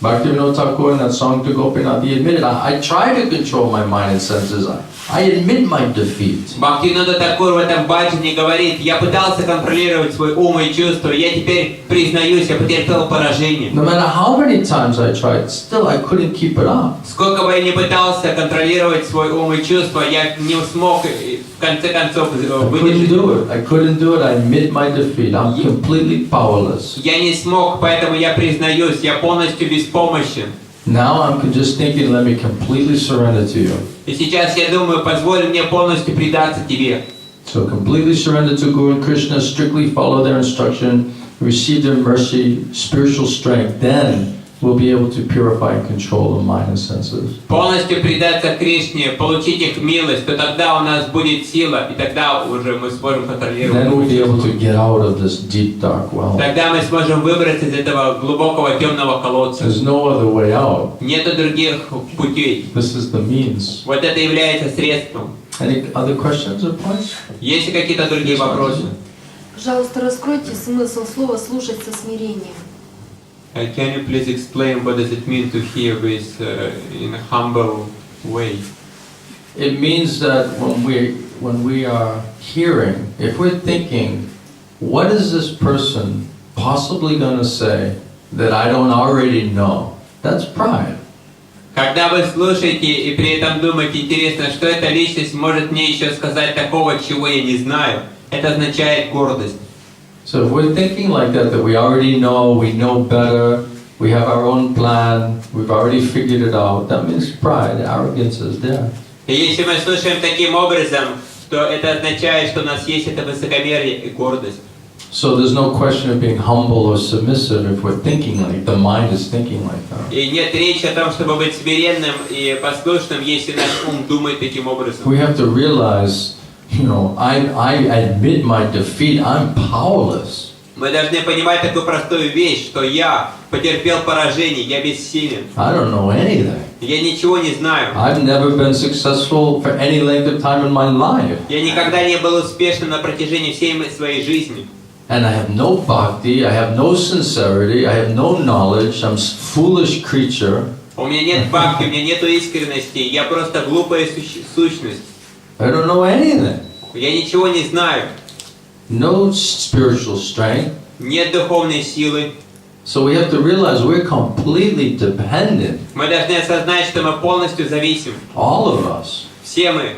Bhaktivinoda Thakur in that song to Gopinath, he admitted, I try to control my mind and senses. I admit my defeat. Бхактивинода Такур в этом баджане говорит: я пытался контролировать свой ум и чувства, я теперь признаюсь, я потерпел поражение. No matter how many times I tried, still I couldn't keep it up. Сколько бы я ни пытался контролировать свой ум и чувства, я не смог в конце концов выдержать. I couldn't do it. I admit my defeat. I'm completely powerless. Я не смог, поэтому я признаюсь, я полностью беспомощен. Now I'm just thinking, let me completely surrender to you. И сейчас я думаю, позволь мне полностью предаться тебе. So completely surrender to Guru and Krishna, strictly follow their instruction, receive their mercy, spiritual strength, then we'll be able to purify and control the mind and senses. Полностью предаться Кришне, получить их милость, то тогда у нас будет сила, и тогда уже мы сможем контролировать. Then we'll be able to get out of this deep dark well. Тогда мы сможем выбраться из этого глубокого темного колодца. There's no other way out. Нету других путей. This is the means. Вот это является средством. Any other questions or points? Есть ли какие-то другие вопросы? Пожалуйста, раскройте смысл слова «слушать со смирением». Can you please explain what does it mean to hear with in a humble way? It means that when we are hearing, if we're thinking, what is this person possibly going to say that I don't already know? That's pride. Когда вы слушаете и при этом думаете, интересно, что эта личность может мне еще сказать такого, чего я не знаю, это означает гордость. So if we're thinking like that we already know, we know better, we have our own plan, we've already figured it out, that means pride, arrogance is there. И если мы слушаем таким образом, то это означает, что у нас есть это высокомерие и гордость. So there's no question of being humble or submissive if we're thinking like, the mind is thinking like that. И нет речи о том, чтобы быть смиренным и послушным, если наш ум думает таким образом. We have to realize, I admit my defeat, I'm powerless. Мы должны понимать такую простую вещь, что я потерпел поражение, я бессилен. I don't know anything. Я ничего не знаю. I've never been successful for any length of time in my life. Я никогда не был успешным на протяжении всей своей жизни. And I have no bhakti, I have no sincerity, I have no knowledge, I'm a foolish creature. У меня нет бхакти, у меня нет искренности, я просто глупая сущность. I don't know anything. Я ничего не знаю. No spiritual strength. Нет духовной силы. So we have to realize we're completely dependent. Мы должны осознать, что мы полностью зависим. All of us. Все мы.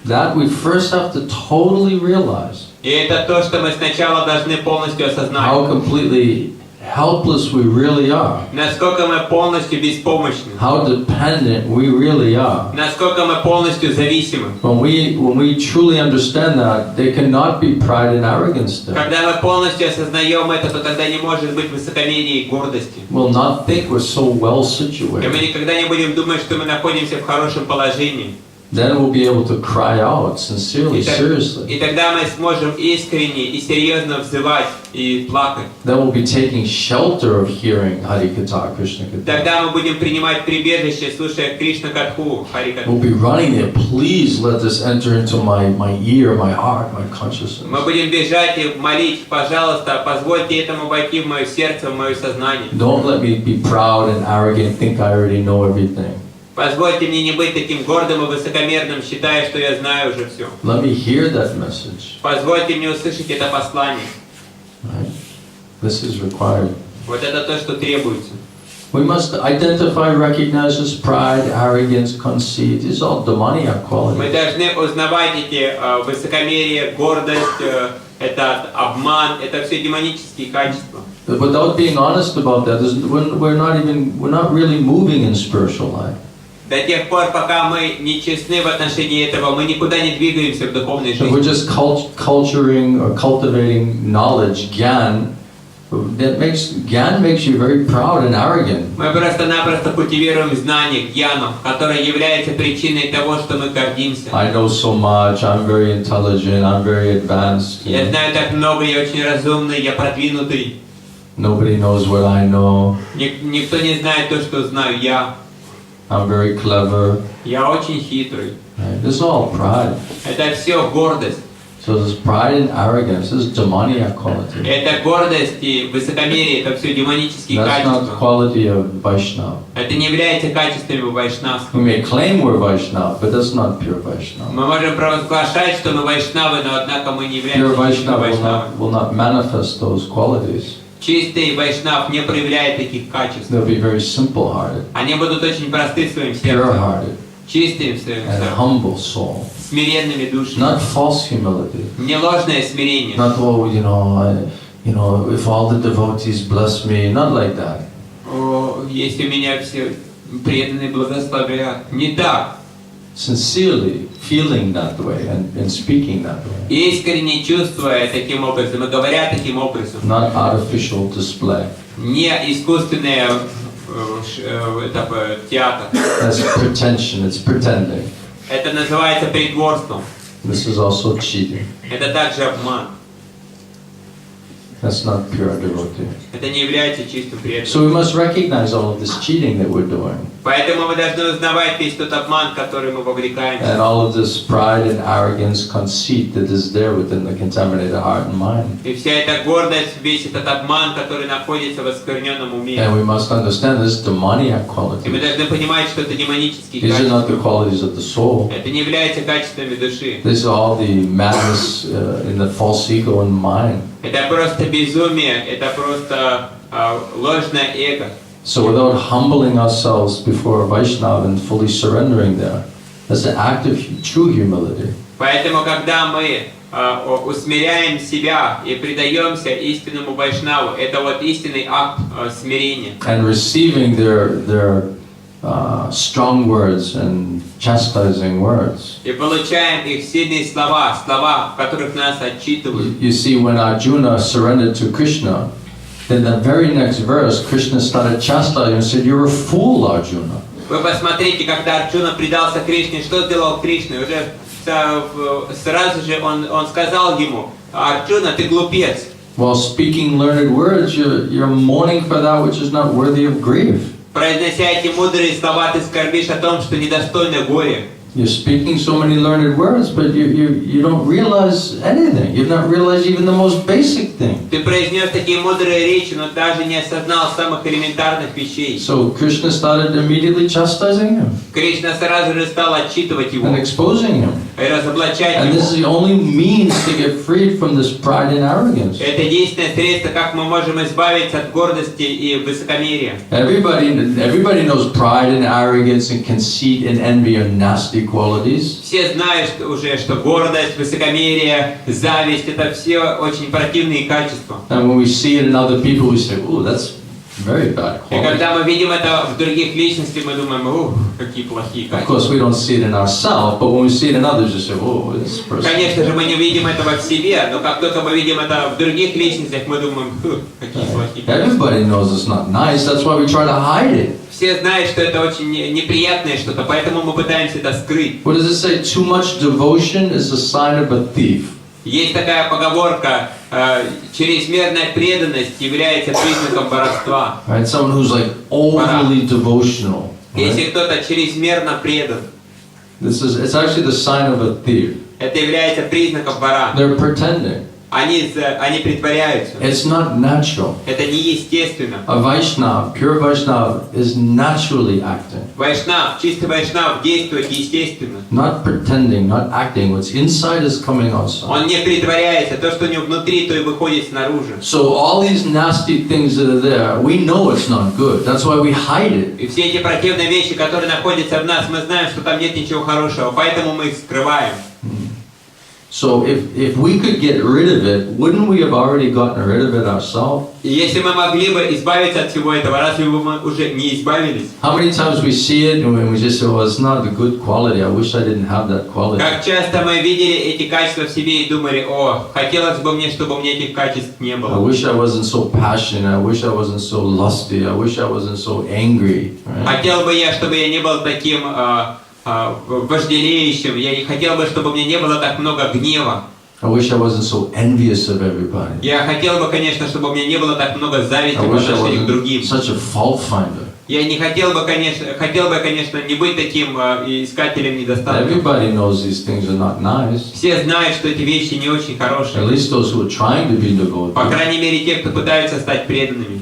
That we first have to totally realize. И это то, что мы сначала должны полностью осознать. How completely helpless we really are. Насколько мы полностью беспомощны. How dependent we really are. Насколько мы полностью зависимы. When we truly understand that, there cannot be pride and arrogance there. Когда мы полностью осознаем это, то тогда не может быть высокомерия и гордости. We'll not think we're so well И мы situated. никогда не будем думать, что мы находимся в хорошем положении. Then we'll be able to cry out sincerely, seriously. И тогда мы сможем искренне и серьезно взывать и плакать. Then we'll be taking shelter of hearing Harikatha, Krishna-katha. Тогда мы будем принимать прибежище, слушая Кришна-катху, Харикатху. We'll be running there. Please let this enter into my ear, my heart, my consciousness. Мы будем бежать и молить, пожалуйста, позвольте этому войти в мое сердце, в мое сознание. Don't let me be proud and arrogant, think I already know everything. Позвольте мне не быть таким гордым и высокомерным, считая, что я знаю уже все. Let me hear that message. Позвольте мне услышать это послание. Right? This is required. Вот это то, что требуется. We must identify, recognize this pride, arrogance, conceit. These are all demoniac Мы qualities. должны узнавать эти высокомерие, гордость, этот обман, это все демонические качества. But without being honest about that, we're not really moving in spiritual life. До тех пор, пока мы не честны в отношении этого, мы никуда не двигаемся в духовной If we're жизни. just culturing or cultivating knowledge, gyan, gyan makes you very proud and arrogant. Мы просто-напросто культивируем знание, гьяну, которое является причиной того, что мы гордимся. I know so much, I'm very intelligent, I'm very advanced. Я знаю так много, я очень разумный, я продвинутый. Nobody knows what I know. Никто не знает то, что знаю я. I'm very clever. Я очень хитрый. Right? This is all pride. Это все гордость. So this pride and arrogance, this is demoniac quality. Это гордость и высокомерие, это все демонические That's not the качества. quality of Vaishnava. Это не является качествами вайшнавства. We may claim we're Vaishnava, but that's not pure Vaishnava. Мы можем провозглашать, что мы вайшнавы, но однако мы не Pure являемся Vaishnava вайшнавами. will not manifest those qualities. Чистый вайшнав не проявляет таких качеств. They'll be very simple-hearted, Они будут очень просты в своем сердце, pure-hearted, чистыми в своем and a сердце, humble soul. смиренными душами. Not false humility. Не ложное смирение. Not, oh, if all the devotees bless me, not like that. О, если меня все преданные благословят. Не так. Sincerely feeling that way and speaking that way. Искренне чувствуя таким образом и говоря таким образом. Not artificial display. Не искусственное театр. That's pretension, it's pretending. Это называется притворством. This is also cheating. Это также обман. That's not pure devotee. Это не является чистым преданным. So we must recognize all of this cheating that we're doing. Поэтому мы должны узнавать весь тот обман, в который мы вовлекаемся. And all of this pride and arrogance, conceit that is there within the contaminated heart and mind. И вся эта гордость, весь этот обман, который находится в оскверненном уме. And we must understand this demoniac И мы quality. должны понимать, что это демонические These are not the качества. qualities of the soul. Это не является качествами души. These are all the madness in the false ego and mind. Это просто безумие, это просто ложное эго. So without humbling ourselves before Vaishnava and fully surrendering there, that's an act of true humility. Поэтому, когда мы усмиряем себя и предаемся истинному вайшнаву, это вот истинный акт смирения. And receiving their strong words and chastising words. И получаем их сильные слова, слова, в которых нас отчитывают. You see, when Arjuna surrendered to Krishna, then the very next verse, Krishna started chastising and said, "You're a fool, Arjuna." Вы посмотрите, когда Арджуна предался Кришне, что сделал Кришна? Уже сразу же он сказал ему: Арджуна, ты глупец. While speaking learned words, you're mourning for that which is not worthy of grief. Произнося эти мудрые слова, ты скорбишь о том, что недостойно горя. You're speaking so many learned words, but you don't realize anything. You've not realized even the most basic thing. Ты произнес такие мудрые речи, но даже не осознал самых элементарных вещей. So Krishna started immediately chastising him Кришна сразу же стал отчитывать его and exposing him. и разоблачать And this is его. the only means to get freed from this pride and arrogance. Это единственное средство, как мы можем избавиться от гордости и высокомерия. Everybody knows pride and arrogance and conceit and envy are nasty qualities. Все знают уже, что гордость, высокомерие, зависть — это все очень противные качества. And when we see it in other people, we say, "Ooh, that's very bad И quality." когда мы видим это в других личностях, мы думаем: ух, какие плохие Of course, качества. we don't see it in ourselves, but when we see it in others, we say, "Oh, this person." Конечно же, мы не видим этого в себе, но как только мы видим это в других личностях, мы думаем: какие плохие качества. Everybody knows it's not nice. That's why we try to hide it. Все знают, что это очень неприятное что-то, поэтому мы пытаемся это скрыть. What does it say? Too much devotion is a sign of a thief. Есть такая поговорка: чрезмерная преданность является признаком воровства. Right? Someone who's like overly devotional. Если Right? кто-то чрезмерно предан, It's actually the sign of a thief. это является признаком вора. They're pretending. они притворяются. It's not natural. Это неестественно. A Vaishnava, pure Vaishnava, is naturally acting. Вайшнав, чистый вайшнав действует естественно. Not pretending, not acting. What's inside is coming outside. Он не притворяется. То, что у него внутри, то и выходит снаружи. So all these nasty things that are there, we know it's not good. That's why we hide it. И все эти противные вещи, которые находятся в нас, мы знаем, что там нет ничего хорошего, поэтому мы их скрываем. So if we could get rid of it, wouldn't we have already gotten rid of it ourselves? И если мы могли бы избавиться от всего этого, разве бы мы уже не избавились? How many times we see it and we just say, well, it's not a good quality. I wish I didn't have that quality. Как часто мы видели эти качества в себе и думали, о, хотелось бы мне, чтобы у меня этих качеств не I было. wish I wasn't so passionate. I wish I wasn't so lusty. I wish I wasn't so angry. Right? Хотел бы я, чтобы я не был таким вожделеющим. Я не хотел бы, чтобы у меня не было так много гнева. I wish I wasn't so envious of everybody. Я хотел бы, конечно, чтобы у меня не было так много зависти I по wish I отношению к другим. wasn't such a fault finder. Я не хотел бы, конечно, не быть таким искателем недостатков. Everybody knows these things are not nice. Все знают, что эти вещи не очень At хорошие. least those who are trying to be По devoted. крайней мере, те, кто пытаются стать преданными.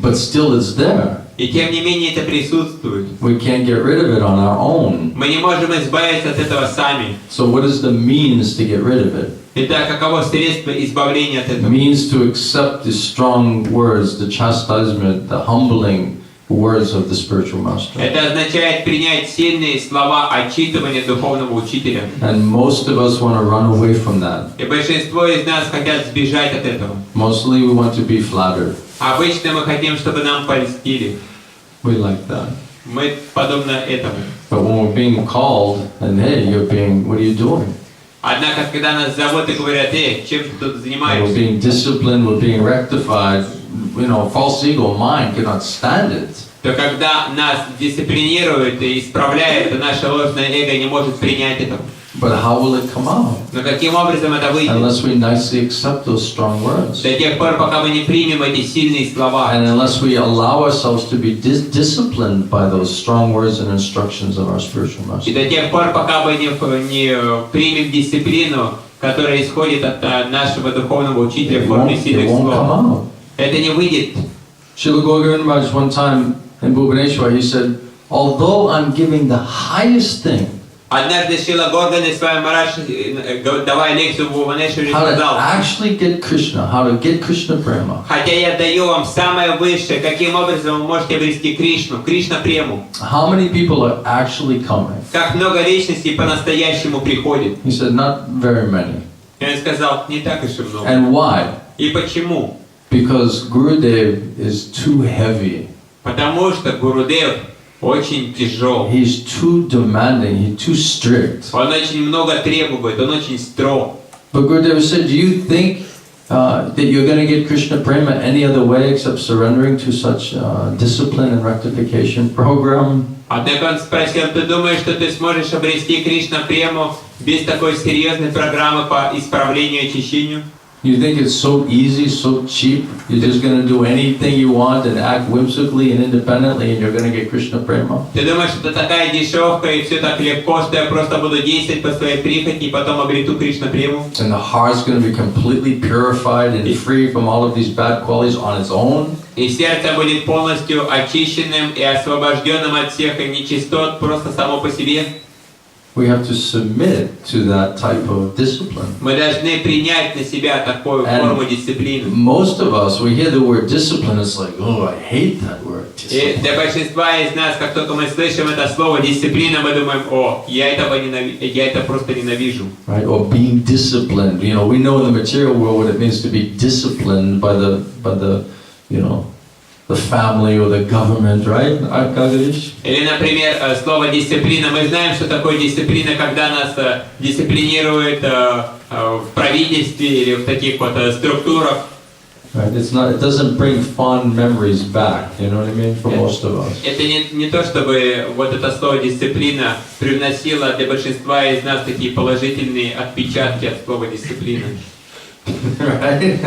But still it's there. И тем не менее это присутствует. We can't get rid of it on our own. Мы не можем избавиться от этого сами. So what is the means to get rid of it? Итак, каково средство избавления от It этого? means to accept the strong words, the chastisement, the humbling words of the spiritual master. Это означает принять сильные слова отчитывания духовного учителя. And most of us want to run away from that. И большинство из нас хотят сбежать от этого. Mostly we want to be flattered. Обычно мы хотим, чтобы нам польстили. We like that. Мы подобно этому. But when we're being called, and hey, what are you doing? Однако, когда нас зовут и говорят, чем ты тут And we're занимаешься? being disciplined, we're being rectified. False ego mind cannot stand it. То когда нас дисциплинируют и исправляют, то наше ложное эго не может принять этого. But how will it come out? Но каким образом это выйдет? Unless we nicely accept those strong words. До тех пор, пока мы не примем эти сильные слова. And unless we allow ourselves to be disciplined by those strong words and instructions of our spiritual И master. до тех пор, пока мы не примем дисциплину, которая исходит от нашего духовного учителя в форме It сильных won't come слов, out. это не выйдет. Srila Govinda Maharaj one time in Bhubaneswar, he said, although I'm giving the highest thing, Однажды Шрила Горгана Свами Махарадж, давая лекцию в Бхуванешваре, how to сказал, actually get Krishna, how to get Krishna prema, хотя я даю вам самое высшее, каким образом вы можете обрести Кришну, Кришна-прему. how many people are actually coming? Как много личностей по-настоящему приходит. He said, not very many. И он сказал, не так уж и много. And why? И почему? Because Gurudev is too heavy. Потому что Гурудев очень тяжел. He's too demanding, he's too strict. Он очень много требует, он очень строг. But Gurudev said, do you think that you're going to get Krishna prema any other way except surrendering to such discipline and rectification program? Однако он спросил, ты думаешь, что ты сможешь обрести Кришна-прему без такой серьезной программы по исправлению и очищению? You think it's so easy, so cheap, you're just going to do anything you want and act whimsically and independently and you're going to get Krishna prema? Ты думаешь, что это такая дешевка и все так легко, что я просто буду действовать по своей прихоти и потом обрету Кришна-прему? And the heart's going to be completely purified and free from all of these bad qualities on its own? И сердце будет полностью очищенным и освобожденным от всех нечистот просто само по себе? We have to submit to that type of discipline. Мы должны принять на себя такую форму дисциплины. Most of us, we hear the word discipline, it's like, oh, I hate that word. И для большинства из нас, как только мы слышим это слово дисциплина, мы думаем, о, я это просто ненавижу. Right? Or being disciplined. We know in the material world what it means to be disciplined by the the family or the government, right? Или, например, слово дисциплина. Мы знаем, что такое дисциплина, когда нас дисциплинируют в правительстве или в таких вот структурах. Right? It doesn't bring fond memories back, you know what I mean, for most of us. Это не то, чтобы вот это слово дисциплина привносило для большинства из нас такие положительные отпечатки от слова дисциплина. Right?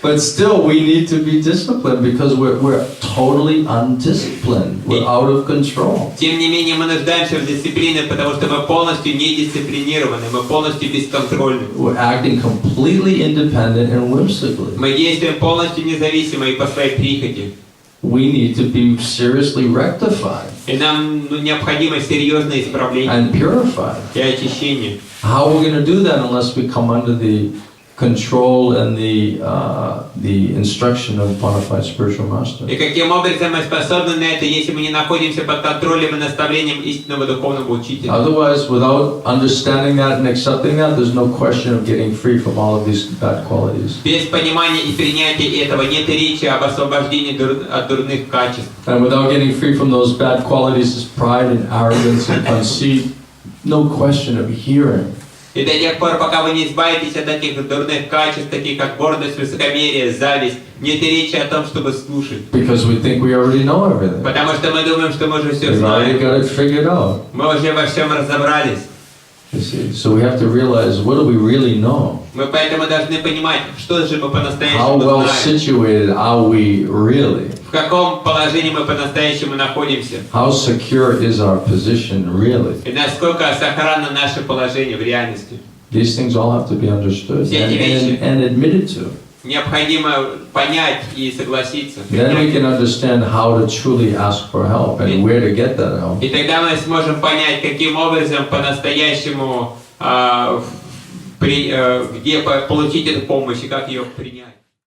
But still, we need to be disciplined because we're totally undisciplined. We're out of control. Тем не менее, мы нуждаемся в дисциплине, потому что мы полностью не дисциплинированы, мы полностью бесконтрольны. We're acting completely independent and whimsically. Мы действуем полностью независимо и по своей прихоти. We need to be seriously rectified И нам необходимо серьезное исправление and purified. и очищение. How are we going to do that unless we come under the control and the instruction of bona fide spiritual master? И каким образом мы способны на это, если мы не находимся под контролем и наставлением истинного духовного учителя? Otherwise, without understanding that and accepting that, there's no question of getting free from all of these bad qualities. Без понимания и принятия этого нет речи об освобождении от дурных качеств. And without getting free from those bad qualities, is pride and arrogance and conceit, no question of hearing. И до тех пор, пока вы не избавитесь от таких дурных качеств, таких как гордость, высокомерие, зависть, нет речи о том, чтобы слушать. Because we think we already know everything. Потому что мы думаем, что мы уже все We've already знаем. got it figured out. Мы уже во всем разобрались. You see, so we have to realize, what do we really know? Мы поэтому должны понимать, что же мы How по-настоящему well знаем. situated are we really? В каком положении мы по-настоящему находимся. How secure is our position really? И насколько сохранно наше положение в реальности. These things all have to be understood Все эти вещи. and admitted to. Необходимо понять и согласиться. Then we can understand how to truly ask for help and where to get that help. И тогда мы сможем понять, каким образом по-настоящему, где получить эту помощь и как ее принять.